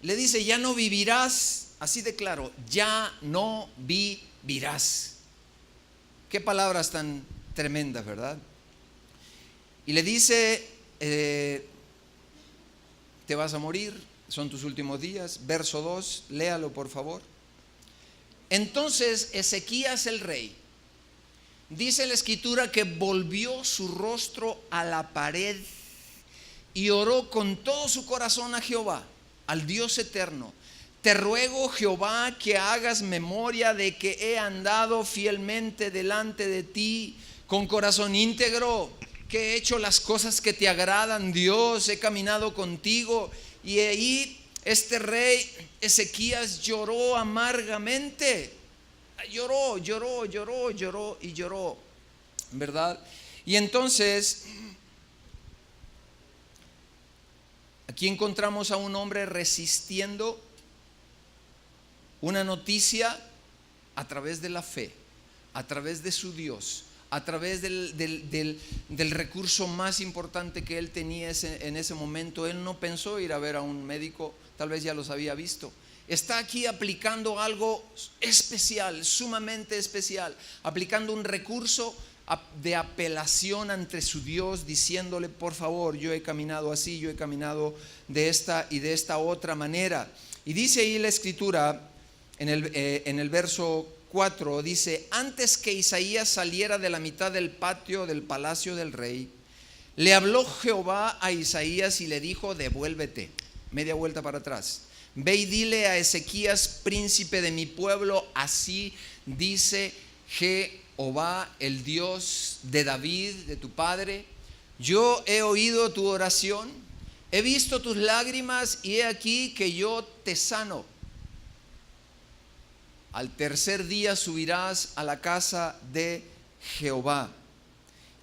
Le dice, ya no vivirás, así de claro, ya no vivirás. Qué palabras tan tremendas, ¿verdad? Y le dice, te vas a morir. Son tus últimos días. Verso 2, léalo por favor. Entonces Ezequías el rey dice la escritura que volvió su rostro a la pared y oró con todo su corazón a Jehová, al Dios eterno. Te ruego, Jehová, que hagas memoria de que he andado fielmente delante de ti con corazón íntegro, que he hecho las cosas que te agradan, Dios, he caminado contigo. Y ahí este rey Ezequías lloró amargamente. Lloró, ¿verdad? Y entonces aquí encontramos a un hombre resistiendo una noticia a través de la fe, a través de su Dios, a través del recurso más importante que él tenía en ese momento. Él no pensó ir a ver a un médico, tal vez ya los había visto. Está aquí aplicando algo especial, sumamente especial, aplicando un recurso de apelación ante su Dios, diciéndole: por favor, yo he caminado así, yo he caminado de esta y de esta otra manera. Y dice ahí la escritura en el verso 4, dice: antes que Isaías saliera de la mitad del patio del palacio del rey, le habló Jehová a Isaías y le dijo: devuélvete, media vuelta para atrás, ve y dile a Ezequías, príncipe de mi pueblo, así dice Jehová, el Dios de David, de tu padre: yo he oído tu oración, he visto tus lágrimas y he aquí que yo te sano. Al tercer día subirás a la casa de Jehová.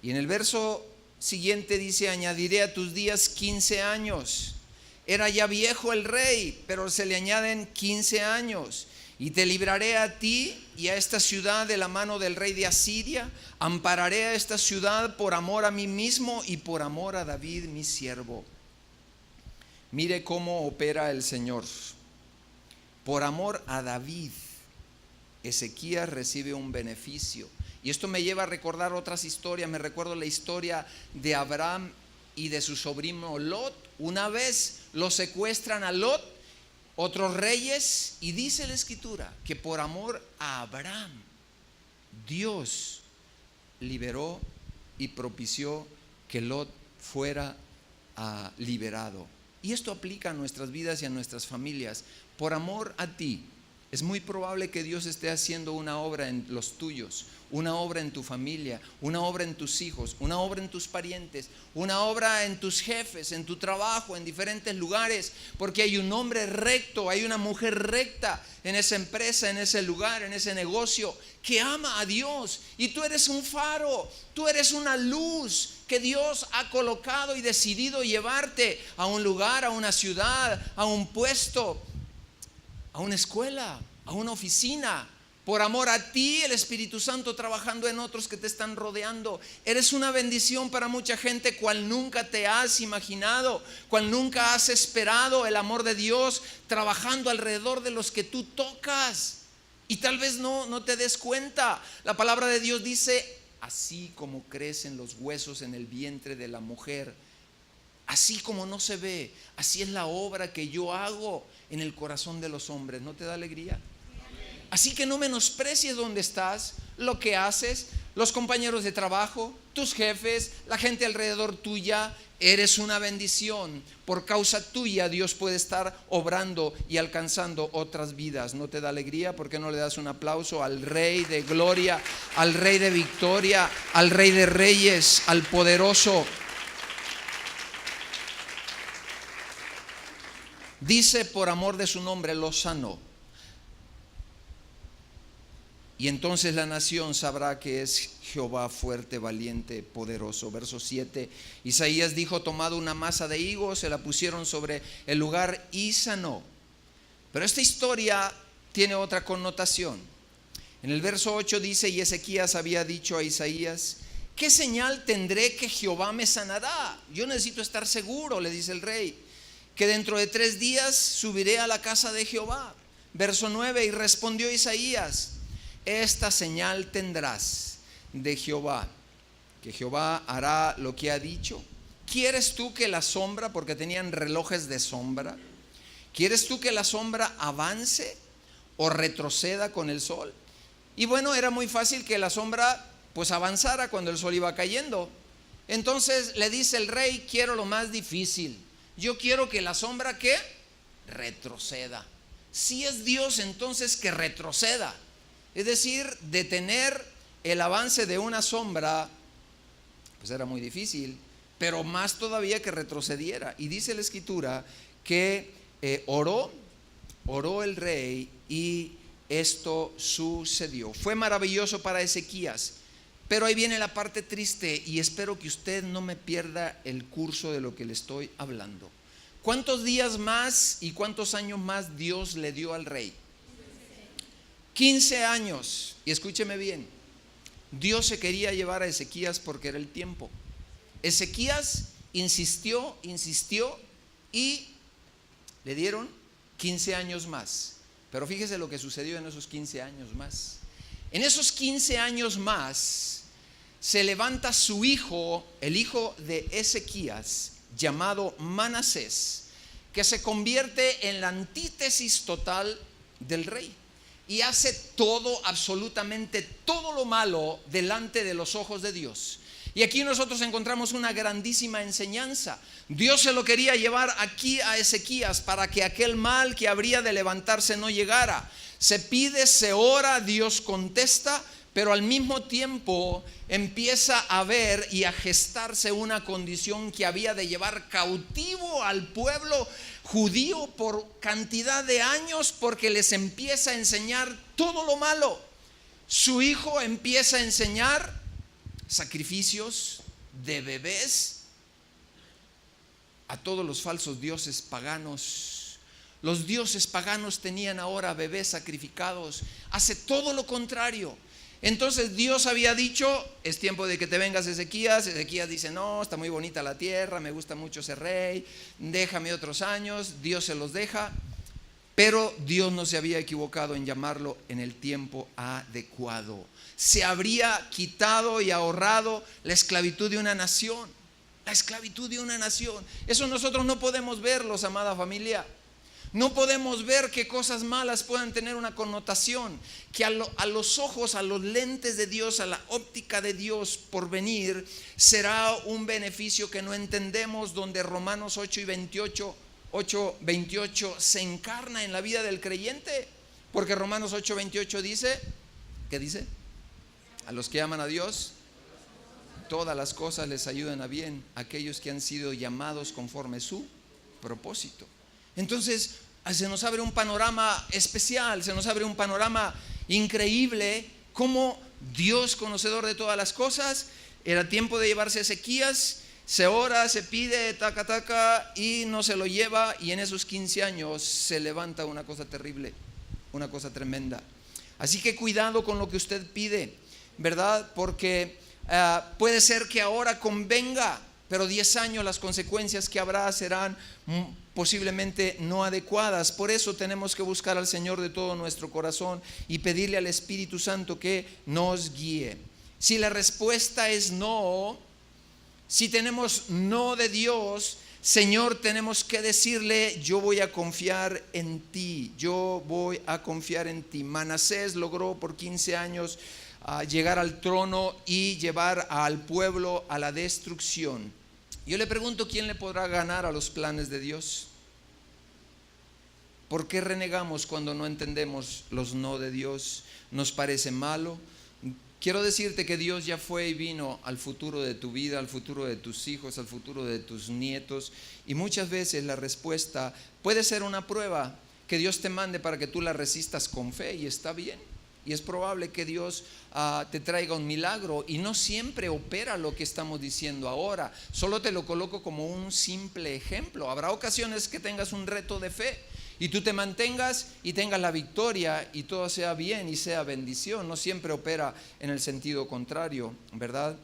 Y en el verso siguiente dice: añadiré a tus días 15 años. Era ya viejo el rey, pero se le añaden 15 años. Y te libraré a ti y a esta ciudad de la mano del rey de Asiria. Ampararé a esta ciudad por amor a mí mismo y por amor a David mi siervo. Mire cómo opera el Señor. Por amor a David, Ezequías recibe un beneficio. Y esto me lleva a recordar otras historias. Me recuerdo la historia de Abraham y de su sobrino Lot. Una vez lo secuestran a Lot otros reyes, y dice la escritura que por amor a Abraham, Dios liberó y propició que Lot fuera liberado. Y esto aplica a nuestras vidas y a nuestras familias. Por amor a ti, es muy probable que Dios esté haciendo una obra en los tuyos, una obra en tu familia, una obra en tus hijos, una obra en tus parientes, una obra en tus jefes, en tu trabajo, en diferentes lugares, porque hay un hombre recto, hay una mujer recta en esa empresa, en ese lugar, en ese negocio, que ama a Dios. Y tú eres un faro, tú eres una luz que Dios ha colocado y decidido llevarte a un lugar, a una ciudad, a un puesto, a una escuela, a una oficina. Por amor a ti, el Espíritu Santo trabajando en otros que te están rodeando. Eres una bendición para mucha gente, cual nunca te has imaginado, cual nunca has esperado. El amor de Dios trabajando alrededor de los que tú tocas, y tal vez no te des cuenta. La palabra de Dios dice: así como crecen los huesos en el vientre de la mujer, así como no se ve, así es la obra que yo hago en el corazón de los hombres. ¿No te da alegría? Así que no menosprecies donde estás, lo que haces, los compañeros de trabajo, tus jefes, la gente alrededor tuya. Eres una bendición. Por causa tuya Dios puede estar obrando y alcanzando otras vidas. ¿No te da alegría? ¿Por qué no le das un aplauso al Rey de gloria, al Rey de victoria, al Rey de reyes, al poderoso? Dice: por amor de su nombre lo sanó. Y entonces la nación sabrá que es Jehová fuerte, valiente, poderoso. Verso 7. Isaías dijo: tomad una masa de higos, se la pusieron sobre el lugar y sanó. Pero esta historia tiene otra connotación. En el verso 8 dice: y Ezequías había dicho a Isaías: ¿qué señal tendré que Jehová me sanará? Yo necesito estar seguro, le dice el rey, que dentro de 3 días subiré a la casa de Jehová. Verso 9. Y respondió Isaías: esta señal tendrás de Jehová, que Jehová hará lo que ha dicho. ¿Quieres tú que la sombra, porque tenían relojes de sombra, quieres tú que la sombra avance o retroceda con el sol? Y bueno, era muy fácil que la sombra pues avanzara cuando el sol iba cayendo. Entonces le dice el rey: quiero lo más difícil, yo quiero que la sombra ¿qué? Retroceda. Si es Dios, entonces que retroceda, es decir, detener el avance de una sombra, pues era muy difícil, pero más todavía que retrocediera. Y dice la escritura que oró el rey y esto sucedió. Fue maravilloso para Ezequías. Pero ahí viene la parte triste, y espero que usted no me pierda el curso de lo que le estoy hablando. ¿Cuántos días más y cuántos años más Dios le dio al rey? 15 años. Y escúcheme bien, Dios se quería llevar a Ezequías porque era el tiempo. Ezequías insistió y le dieron 15 años más. Pero fíjese lo que sucedió en esos 15 años más. En esos 15 años más se levanta su hijo, el hijo de Ezequías, llamado Manasés, que se convierte en la antítesis total del rey y hace todo, absolutamente todo lo malo delante de los ojos de Dios. Y aquí nosotros encontramos una grandísima enseñanza. Dios se lo quería llevar aquí a Ezequías para que aquel mal que habría de levantarse no llegara. Se pide, se ora, Dios contesta, pero al mismo tiempo empieza a ver y a gestarse una condición que había de llevar cautivo al pueblo judío por cantidad de años, porque les empieza a enseñar todo lo malo. Su hijo empieza a enseñar sacrificios de bebés a todos los falsos dioses paganos. Los dioses paganos tenían ahora bebés sacrificados. Hace todo lo contrario. Entonces Dios había dicho: es tiempo de que te vengas, Ezequías. Ezequías dice: no, está muy bonita la tierra, me gusta mucho ese rey, déjame otros años. Dios se los deja, pero Dios no se había equivocado en llamarlo en el tiempo adecuado. Se habría quitado y ahorrado la esclavitud de una nación. La esclavitud de una nación. Eso nosotros no podemos verlos, amada familia. No podemos ver que cosas malas puedan tener una connotación, que a los ojos, a los lentes de Dios, a la óptica de Dios por venir, será un beneficio que no entendemos, donde Romanos 8:28 se encarna en la vida del creyente. Porque Romanos 8:28 dice, ¿qué dice? A los que aman a Dios, todas las cosas les ayudan a bien, aquellos que han sido llamados conforme a su propósito. Entonces se nos abre un panorama especial, se nos abre un panorama increíble, como Dios, conocedor de todas las cosas, era tiempo de llevarse a Ezequías, se ora, se pide, taca, y no se lo lleva, y en esos 15 años se levanta una cosa terrible, una cosa tremenda. Así que cuidado con lo que usted pide, ¿verdad? Porque puede ser que ahora convenga, pero 10 años las consecuencias que habrá serán posiblemente no adecuadas. Por eso tenemos que buscar al Señor de todo nuestro corazón y pedirle al Espíritu Santo que nos guíe. Si la respuesta es no, si tenemos no de Dios, Señor, tenemos que decirle: yo voy a confiar en ti, yo voy a confiar en ti. Manasés logró por 15 años llegar al trono y llevar al pueblo a la destrucción. Yo le pregunto: ¿quién le podrá ganar a los planes de Dios? ¿Por qué renegamos cuando no entendemos los no de Dios? ¿Nos parece malo? Quiero decirte que Dios ya fue y vino al futuro de tu vida, al futuro de tus hijos, al futuro de tus nietos, y muchas veces la respuesta puede ser una prueba que Dios te mande para que tú la resistas con fe, y está bien. Y es probable que Dios te traiga un milagro, y no siempre opera lo que estamos diciendo ahora. Solo te lo coloco como un simple ejemplo. Habrá ocasiones que tengas un reto de fe y tú te mantengas y tengas la victoria y todo sea bien y sea bendición. No siempre opera en el sentido contrario, ¿verdad?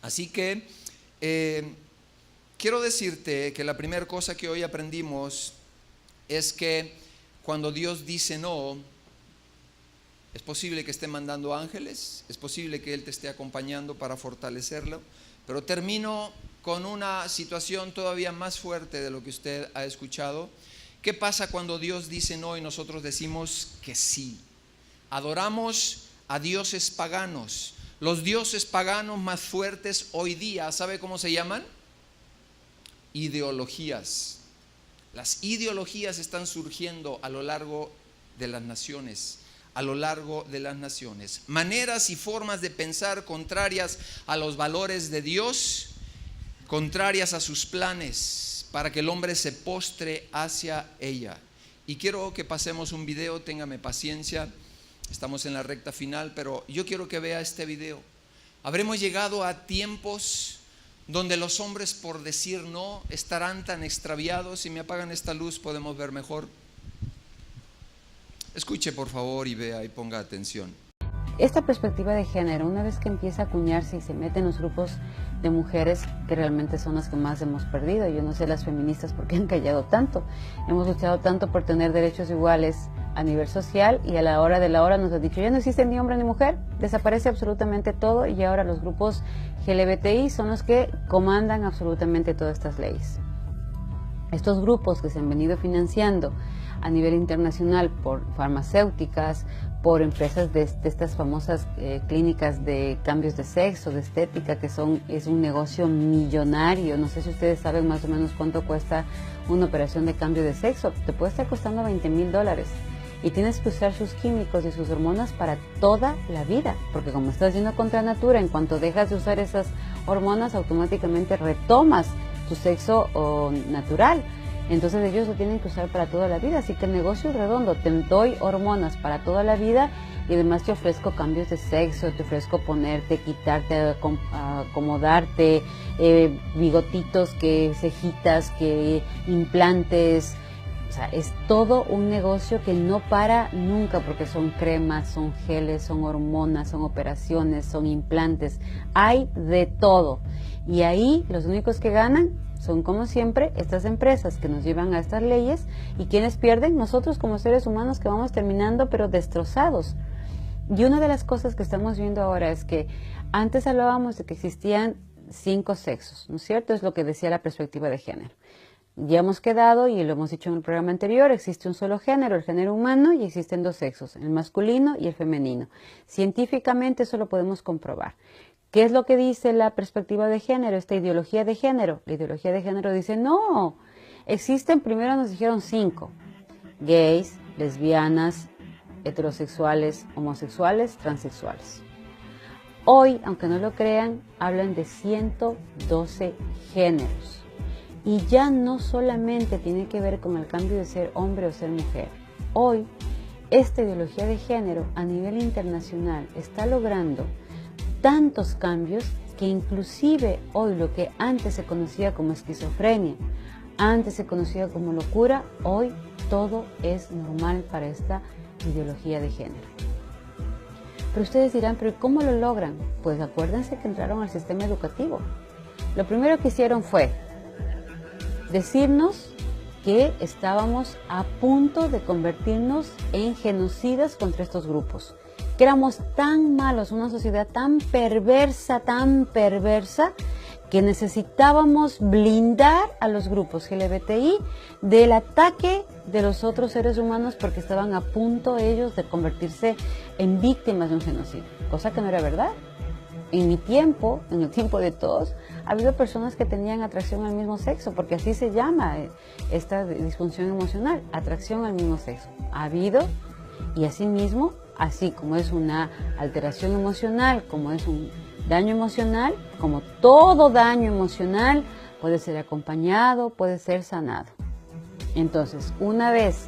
Así que quiero decirte que la primera cosa que hoy aprendimos es que cuando Dios dice no, es posible que esté mandando ángeles, es posible que Él te esté acompañando para fortalecerlo, pero termino con una situación todavía más fuerte de lo que usted ha escuchado. ¿Qué pasa cuando Dios dice no y nosotros decimos que sí? Adoramos a dioses paganos, Los dioses paganos más fuertes hoy día, ¿sabe cómo se llaman? Ideologías. Las ideologías están surgiendo a lo largo de las naciones, maneras y formas de pensar contrarias a los valores de Dios, contrarias a sus planes, para que el hombre se postre hacia ella. Y quiero que pasemos un video, téngame paciencia, estamos en la recta final, pero yo quiero que vea este video. Habremos llegado a tiempos donde los hombres, por decir no, estarán tan extraviados. Si me apagan esta luz podemos ver mejor. Escuche por favor y vea y ponga atención. Esta perspectiva de género, una vez que empieza a acuñarse y se mete en los grupos de mujeres, que realmente son las que más hemos perdido. Yo no sé las feministas por qué han callado tanto. Hemos luchado tanto por tener derechos iguales a nivel social, y a la hora de la hora nos han dicho, ya no existe ni hombre ni mujer, desaparece absolutamente todo, y ahora los grupos LGBTI son los que comandan absolutamente todas estas leyes. Estos grupos que se han venido financiando a nivel internacional por farmacéuticas, por empresas de estas famosas clínicas de cambios de sexo, de estética, que es un negocio millonario. No sé si ustedes saben más o menos cuánto cuesta una operación de cambio de sexo. Te puede estar costando $20,000 y tienes que usar sus químicos y sus hormonas para toda la vida, porque como estás yendo contra natura, en cuanto dejas de usar esas hormonas, automáticamente retomas tu sexo natural. Entonces ellos lo tienen que usar para toda la vida, así que el negocio es redondo. Te doy hormonas para toda la vida y además te ofrezco cambios de sexo, te ofrezco ponerte, quitarte, acomodarte, bigotitos, cejitas, implantes. O sea, es todo un negocio que no para nunca, porque son cremas, son geles, son hormonas, son operaciones, son implantes. Hay de todo. Y ahí los únicos que ganan son, como siempre, estas empresas que nos llevan a estas leyes, y quienes pierden, nosotros como seres humanos, que vamos terminando pero destrozados. Y una de las cosas que estamos viendo ahora es que antes hablábamos de que existían 5 sexos, ¿no es cierto? Es lo que decía la perspectiva de género. Ya hemos quedado, y lo hemos dicho en el programa anterior, existe un solo género, el género humano, y existen 2 sexos, el masculino y el femenino. Científicamente eso lo podemos comprobar. ¿Qué es lo que dice la perspectiva de género, esta ideología de género? La ideología de género dice, no, existen, primero nos dijeron 5, gays, lesbianas, heterosexuales, homosexuales, transexuales. Hoy, aunque no lo crean, hablan de 112 géneros. Y ya no solamente tiene que ver con el cambio de ser hombre o ser mujer. Hoy, esta ideología de género a nivel internacional está logrando tantos cambios que inclusive hoy lo que antes se conocía como esquizofrenia, antes se conocía como locura, hoy todo es normal para esta ideología de género. Pero ustedes dirán, ¿pero cómo lo logran? Pues acuérdense que entraron al sistema educativo. Lo primero que hicieron fue decirnos que estábamos a punto de convertirnos en genocidas contra estos grupos, que éramos tan malos, una sociedad tan perversa, que necesitábamos blindar a los grupos LGBTI del ataque de los otros seres humanos, porque estaban a punto ellos de convertirse en víctimas de un genocidio, cosa que no era verdad. En mi tiempo, en el tiempo de todos, ha habido personas que tenían atracción al mismo sexo, porque así se llama esta disfunción emocional, atracción al mismo sexo. Ha habido, y asimismo, así como es una alteración emocional, como es un daño emocional, como todo daño emocional, puede ser acompañado, puede ser sanado. Entonces, una vez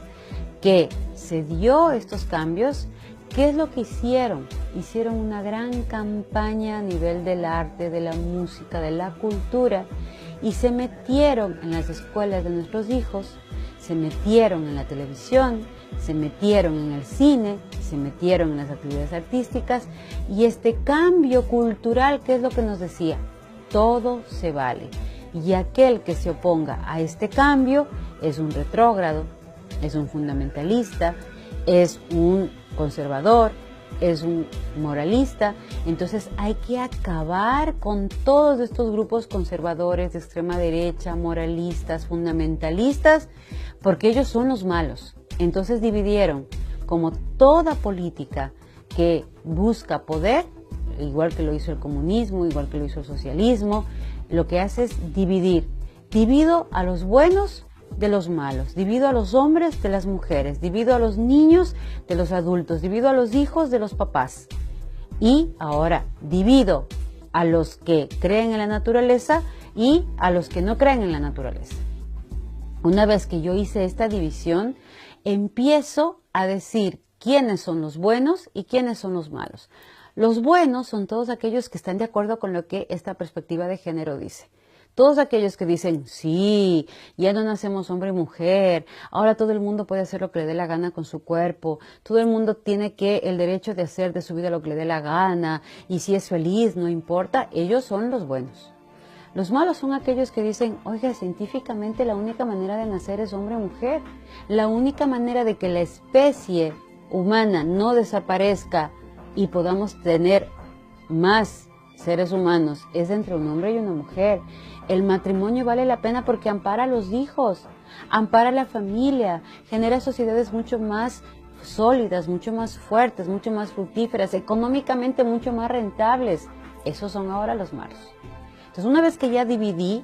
que se dio estos cambios, ¿qué es lo que hicieron? Hicieron una gran campaña a nivel del arte, de la música, de la cultura, y se metieron en las escuelas de nuestros hijos, se metieron en la televisión, se metieron en el cine, se metieron en las actividades artísticas, y este cambio cultural, ¿qué es lo que nos decía? Todo se vale. Y aquel que se oponga a este cambio es un retrógrado, es un fundamentalista, es un conservador, es un moralista. Entonces hay que acabar con todos estos grupos conservadores de extrema derecha, moralistas, fundamentalistas, porque ellos son los malos. Entonces dividieron, como toda política que busca poder, igual que lo hizo el comunismo, igual que lo hizo el socialismo, lo que hace es dividir. Divido a los buenos de los malos, divido a los hombres de las mujeres, divido a los niños de los adultos, divido a los hijos de los papás. Y ahora divido a los que creen en la naturaleza y a los que no creen en la naturaleza. Una vez que yo hice esta división, empiezo a decir quiénes son los buenos y quiénes son los malos. Los buenos son todos aquellos que están de acuerdo con lo que esta perspectiva de género dice. Todos aquellos que dicen, sí, ya no nacemos hombre y mujer, ahora todo el mundo puede hacer lo que le dé la gana con su cuerpo, todo el mundo tiene el derecho de hacer de su vida lo que le dé la gana, y si es feliz, no importa, ellos son los buenos. Los malos son aquellos que dicen, oiga, científicamente la única manera de nacer es hombre o mujer, la única manera de que la especie humana no desaparezca y podamos tener más seres humanos es entre un hombre y una mujer. El matrimonio vale la pena porque ampara a los hijos, ampara a la familia, genera sociedades mucho más sólidas, mucho más fuertes, mucho más fructíferas, económicamente mucho más rentables. Esos son ahora los malos. Entonces, una vez que ya dividí,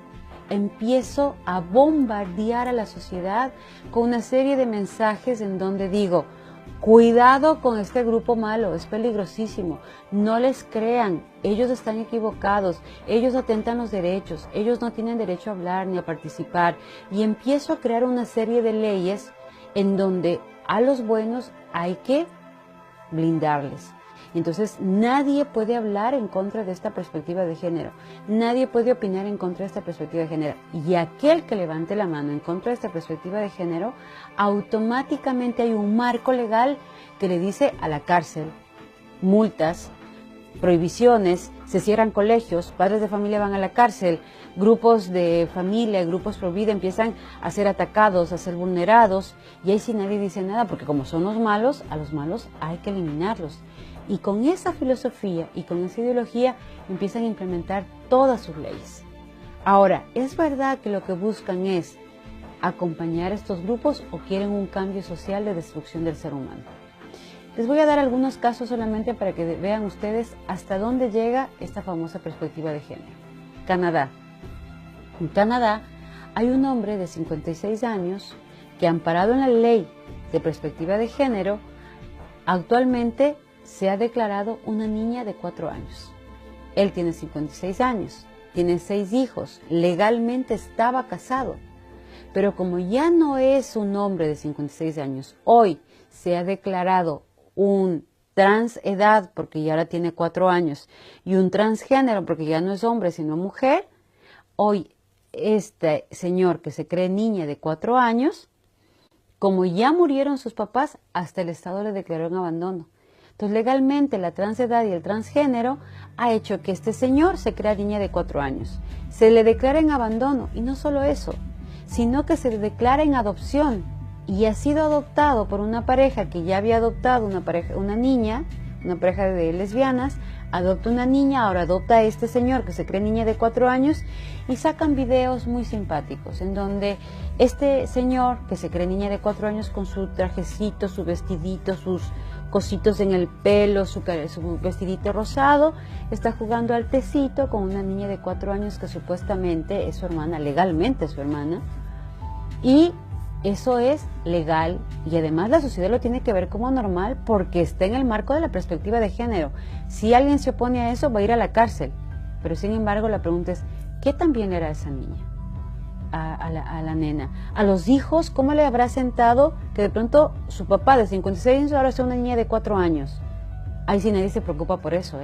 empiezo a bombardear a la sociedad con una serie de mensajes en donde digo, cuidado con este grupo malo, es peligrosísimo, no les crean, ellos están equivocados, ellos atentan los derechos, ellos no tienen derecho a hablar ni a participar, y empiezo a crear una serie de leyes en donde a los buenos hay que blindarles. Entonces nadie puede hablar en contra de esta perspectiva de género, nadie puede opinar en contra de esta perspectiva de género, y aquel que levante la mano en contra de esta perspectiva de género, automáticamente hay un marco legal que le dice a la cárcel, multas, prohibiciones, se cierran colegios, padres de familia van a la cárcel, grupos de familia, grupos pro vida empiezan a ser atacados, a ser vulnerados, y ahí sí nadie dice nada, porque como son los malos, a los malos hay que eliminarlos. Y con esa filosofía y con esa ideología empiezan a implementar todas sus leyes. Ahora, ¿es verdad que lo que buscan es acompañar a estos grupos o quieren un cambio social de destrucción del ser humano? Les voy a dar algunos casos solamente para que vean ustedes hasta dónde llega esta famosa perspectiva de género. Canadá. En Canadá hay un hombre de 56 años que, amparado en la ley de perspectiva de género, actualmente se ha declarado una niña de 4 años. Él tiene 56 años, tiene 6 hijos, legalmente estaba casado, pero como ya no es un hombre de 56 años, hoy se ha declarado un transedad porque ya ahora tiene 4 años y un transgénero porque ya no es hombre sino mujer, hoy este señor que se cree niña de 4 años, como ya murieron sus papás, hasta el Estado le declaró en abandono. Entonces, legalmente, la transedad y el transgénero ha hecho que este señor se crea niña de 4 años. Se le declara en abandono, y no solo eso, sino que se le declara en adopción, y ha sido adoptado por una pareja que ya había adoptado una niña, una pareja de lesbianas, adopta una niña, ahora adopta a este señor que se cree niña de 4 años, y sacan videos muy simpáticos, en donde este señor que se cree niña de 4 años con su trajecito, su vestidito, sus cositos en el pelo, su vestidito rosado, está jugando al tecito con una niña de 4 años que supuestamente es su hermana, legalmente es su hermana, y eso es legal, y además la sociedad lo tiene que ver como normal porque está en el marco de la perspectiva de género. Si alguien se opone a eso, va a ir a la cárcel, pero sin embargo la pregunta es, ¿qué tan bien era esa niña? A la nena, a los hijos, ¿cómo le habrá sentado que de pronto su papá de 56 años ahora sea una niña de 4 años? Ahí sí nadie se preocupa por eso,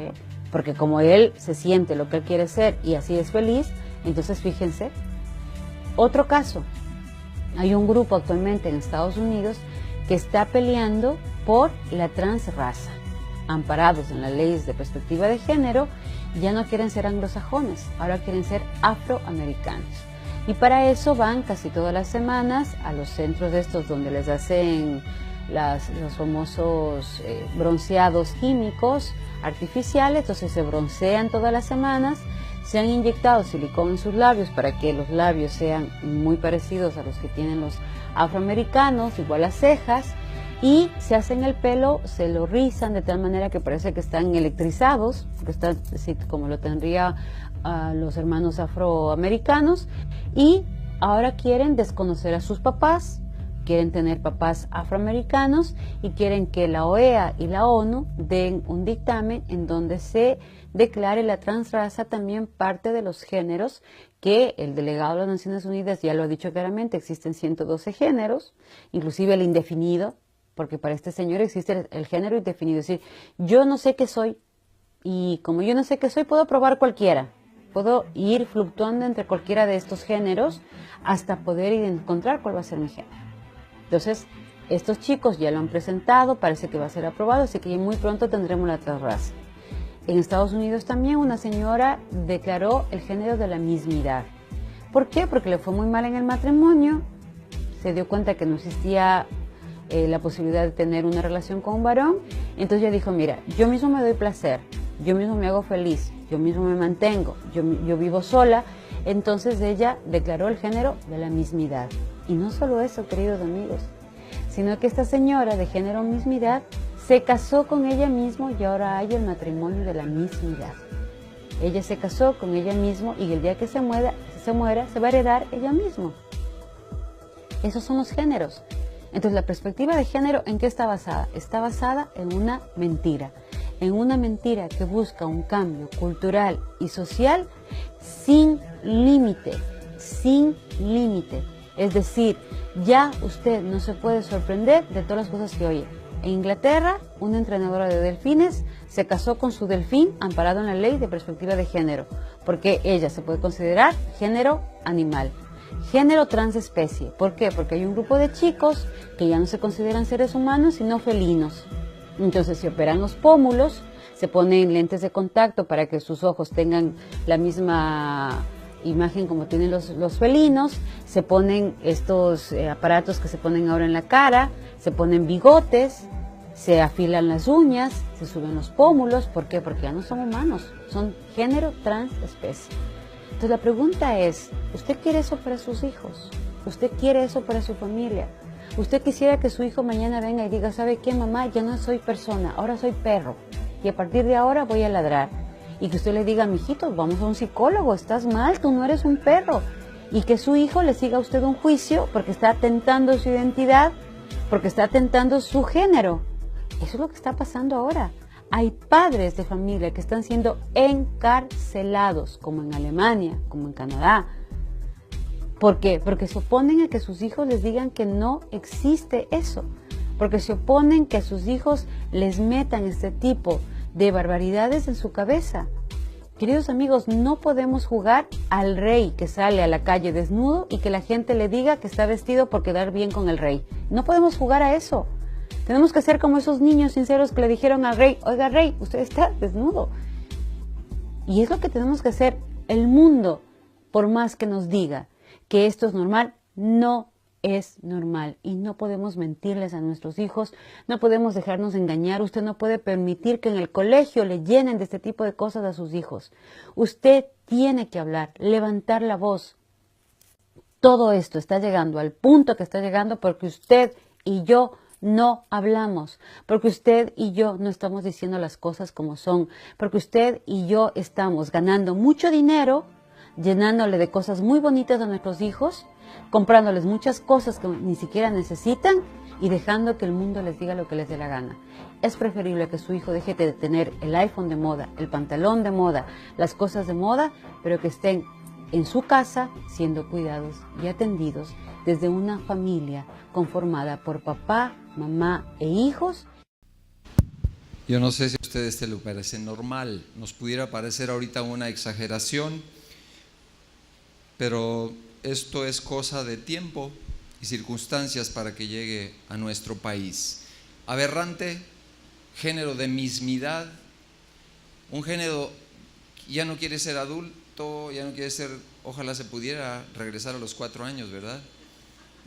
porque como él se siente lo que él quiere ser y así es feliz, entonces fíjense. Otro caso, hay un grupo actualmente en Estados Unidos que está peleando por la transraza, amparados en las leyes de perspectiva de género, ya no quieren ser anglosajones, ahora quieren ser afroamericanos. Y para eso van casi todas las semanas a los centros de estos donde les hacen los famosos bronceados químicos artificiales, entonces se broncean todas las semanas, se han inyectado silicón en sus labios para que los labios sean muy parecidos a los que tienen los afroamericanos, igual las cejas, y se hacen el pelo, se lo rizan de tal manera que parece que están electrizados, que están así como lo tendría los hermanos afroamericanos, y ahora quieren desconocer a sus papás, quieren tener papás afroamericanos y quieren que la OEA y la ONU den un dictamen en donde se declare la transraza también parte de los géneros, que el delegado de las Naciones Unidas ya lo ha dicho claramente, existen 112 géneros, inclusive el indefinido, porque para este señor existe el género indefinido, es decir, yo no sé qué soy, y como yo no sé qué soy, puedo probar cualquiera, puedo ir fluctuando entre cualquiera de estos géneros hasta poder encontrar cuál va a ser mi género. Entonces, estos chicos ya lo han presentado, parece que va a ser aprobado, así que muy pronto tendremos la transraza. En Estados Unidos también una señora declaró el género de la mismidad. ¿Por qué? Porque le fue muy mal en el matrimonio, se dio cuenta que no existía la posibilidad de tener una relación con un varón, entonces ella dijo, mira, yo mismo me doy placer, yo mismo me hago feliz, yo mismo me mantengo, yo vivo sola, entonces ella declaró el género de la mismidad. Y no solo eso, queridos amigos, sino que esta señora de género mismidad se casó con ella misma y ahora hay el matrimonio de la mismidad. Ella se casó con ella misma y el día que se muera se va a heredar ella misma. Esos son los géneros. Entonces la perspectiva de género, ¿en qué está basada? Está basada en una mentira que busca un cambio cultural y social sin límite, sin límite. Es decir, ya usted no se puede sorprender de todas las cosas que oye. En Inglaterra, una entrenadora de delfines se casó con su delfín amparado en la ley de perspectiva de género, porque ella se puede considerar género animal, género transespecie. ¿Por qué? Porque hay un grupo de chicos que ya no se consideran seres humanos, sino felinos. Entonces se operan los pómulos, se ponen lentes de contacto para que sus ojos tengan la misma imagen como tienen los felinos, se ponen estos aparatos que se ponen ahora en la cara, se ponen bigotes, se afilan las uñas, se suben los pómulos. ¿Por qué? Porque ya no son humanos, son género transespecie. Entonces la pregunta es, ¿usted quiere eso para sus hijos? ¿Usted quiere eso para su familia? ¿Usted quisiera que su hijo mañana venga y diga, ¿sabe qué, mamá? Ya no soy persona, ahora soy perro, y a partir de ahora voy a ladrar? Y que usted le diga, mijito, vamos a un psicólogo, estás mal, tú no eres un perro. Y que su hijo le siga a usted un juicio porque está atentando su identidad, porque está atentando su género. Eso es lo que está pasando ahora. Hay padres de familia que están siendo encarcelados, como en Alemania, como en Canadá. ¿Por qué? Porque se oponen a que sus hijos les digan que no existe eso. Porque se oponen que a sus hijos les metan este tipo de barbaridades en su cabeza. Queridos amigos, no podemos jugar al rey que sale a la calle desnudo y que la gente le diga que está vestido por quedar bien con el rey. No podemos jugar a eso. Tenemos que ser como esos niños sinceros que le dijeron al rey, oiga rey, usted está desnudo. Y es lo que tenemos que hacer. El mundo, por más que nos diga que esto es normal, no es normal y no podemos mentirles a nuestros hijos, no podemos dejarnos engañar. Usted no puede permitir que en el colegio le llenen de este tipo de cosas a sus hijos. Usted tiene que hablar, levantar la voz. Todo esto está llegando al punto que está llegando porque usted y yo no hablamos, porque usted y yo no estamos diciendo las cosas como son, porque usted y yo estamos ganando mucho dinero, llenándole de cosas muy bonitas a nuestros hijos, comprándoles muchas cosas que ni siquiera necesitan y dejando que el mundo les diga lo que les dé la gana. Es preferible que su hijo deje de tener el iPhone de moda, el pantalón de moda, las cosas de moda, pero que estén en su casa siendo cuidados y atendidos desde una familia conformada por papá, mamá e hijos. Yo no sé si a ustedes te lo parece normal, nos pudiera parecer ahorita una exageración, pero esto es cosa de tiempo y circunstancias para que llegue a nuestro país. Aberrante, género de mismidad, un género que ya no quiere ser adulto, ya no quiere ser, ojalá se pudiera regresar a los 4 años, ¿verdad?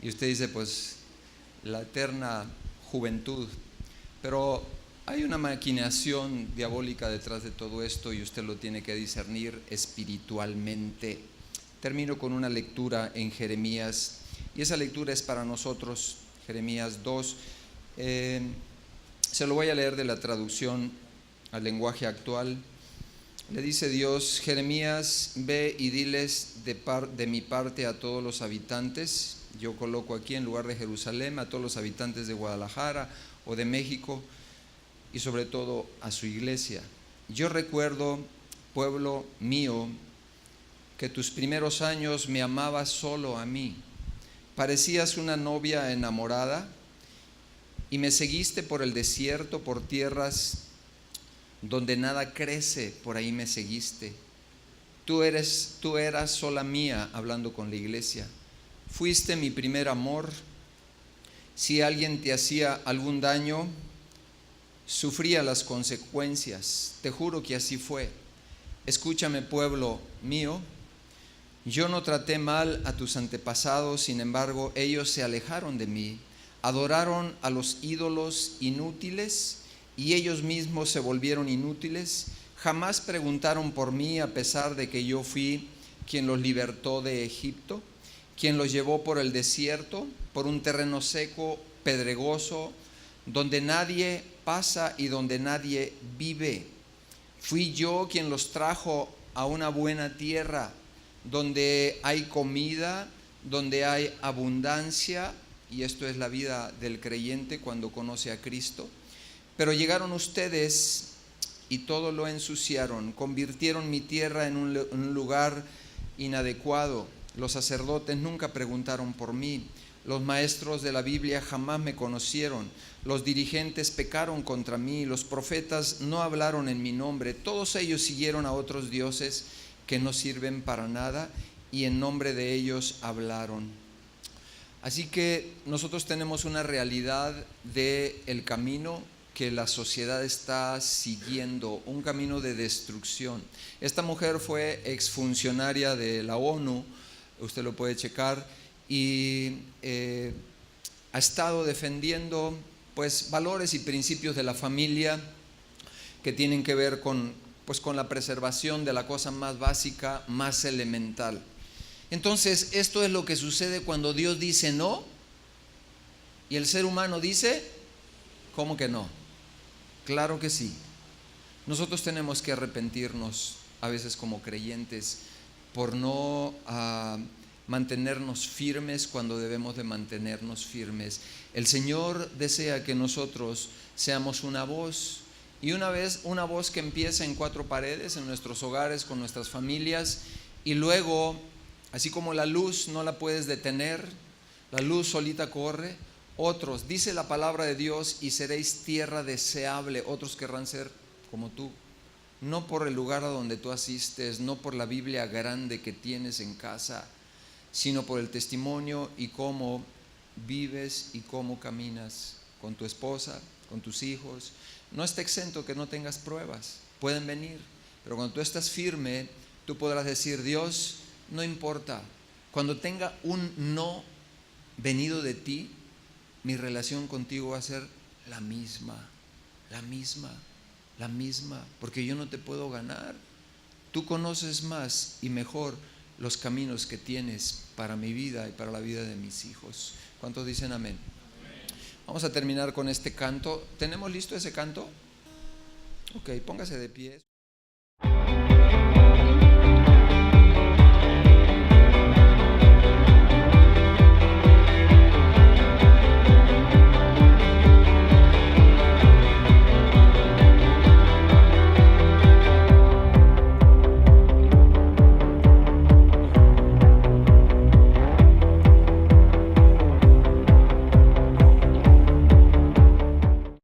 Y usted dice, pues, la eterna juventud, pero hay una maquinación diabólica detrás de todo esto y usted lo tiene que discernir espiritualmente. Termino con una lectura en Jeremías, y esa lectura es para nosotros, Jeremías 2. Se lo voy a leer de la traducción al lenguaje actual. Le dice Dios: Jeremías, ve y diles de mi parte a todos los habitantes. Yo coloco aquí en lugar de Jerusalén a todos los habitantes de Guadalajara o de México, y sobre todo a su iglesia. Yo recuerdo, pueblo mío, que tus primeros años me amabas solo a mí. Parecías una novia enamorada y me seguiste por el desierto, por tierras donde nada crece, por ahí me seguiste. Tú eras sola mía, hablando con la iglesia. Fuiste mi primer amor. Si alguien te hacía algún daño, sufría las consecuencias. Te juro que así fue. Escúchame, pueblo mío. Yo no traté mal a tus antepasados, sin embargo, ellos se alejaron de mí. Adoraron a los ídolos inútiles y ellos mismos se volvieron inútiles. Jamás preguntaron por mí, a pesar de que yo fui quien los libertó de Egipto, quien los llevó por el desierto, por un terreno seco, pedregoso, donde nadie pasa y donde nadie vive. Fui yo quien los trajo a una buena tierra, donde hay comida, donde hay abundancia, y esto es la vida del creyente cuando conoce a Cristo. Pero llegaron ustedes y todo lo ensuciaron, convirtieron mi tierra en un lugar inadecuado. Los sacerdotes nunca preguntaron por mí, los maestros de la Biblia jamás me conocieron, los dirigentes pecaron contra mí, los profetas no hablaron en mi nombre, todos ellos siguieron a otros dioses que no sirven para nada y en nombre de ellos hablaron. Así que nosotros tenemos una realidad del camino que la sociedad está siguiendo, un camino de destrucción. Esta mujer fue exfuncionaria de la ONU, usted lo puede checar, y ha estado defendiendo pues valores y principios de la familia que tienen que ver con la preservación de la cosa más básica, más elemental. Entonces, esto es lo que sucede cuando Dios dice no y el ser humano dice, ¿cómo que no? Claro que sí. Nosotros tenemos que arrepentirnos a veces como creyentes por no mantenernos firmes cuando debemos de mantenernos firmes. El Señor desea que nosotros seamos una voz, y una voz que empieza en cuatro paredes, en nuestros hogares, con nuestras familias, y luego, así como la luz no la puedes detener, la luz solita corre, otros, dice la palabra de Dios, y seréis tierra deseable, otros querrán ser como tú, no por el lugar a donde tú asistes, no por la Biblia grande que tienes en casa, sino por el testimonio y cómo vives y cómo caminas con tu esposa, con tus hijos. No está exento que no tengas pruebas, pueden venir, pero cuando tú estás firme, tú podrás decir, Dios, no importa, cuando tenga un no venido de ti, mi relación contigo va a ser la misma, porque yo no te puedo ganar. Tú conoces más y mejor los caminos que tienes para mi vida y para la vida de mis hijos. ¿Cuántos dicen amén? Vamos a terminar con este canto. ¿Tenemos listo ese canto? Ok, póngase de pie.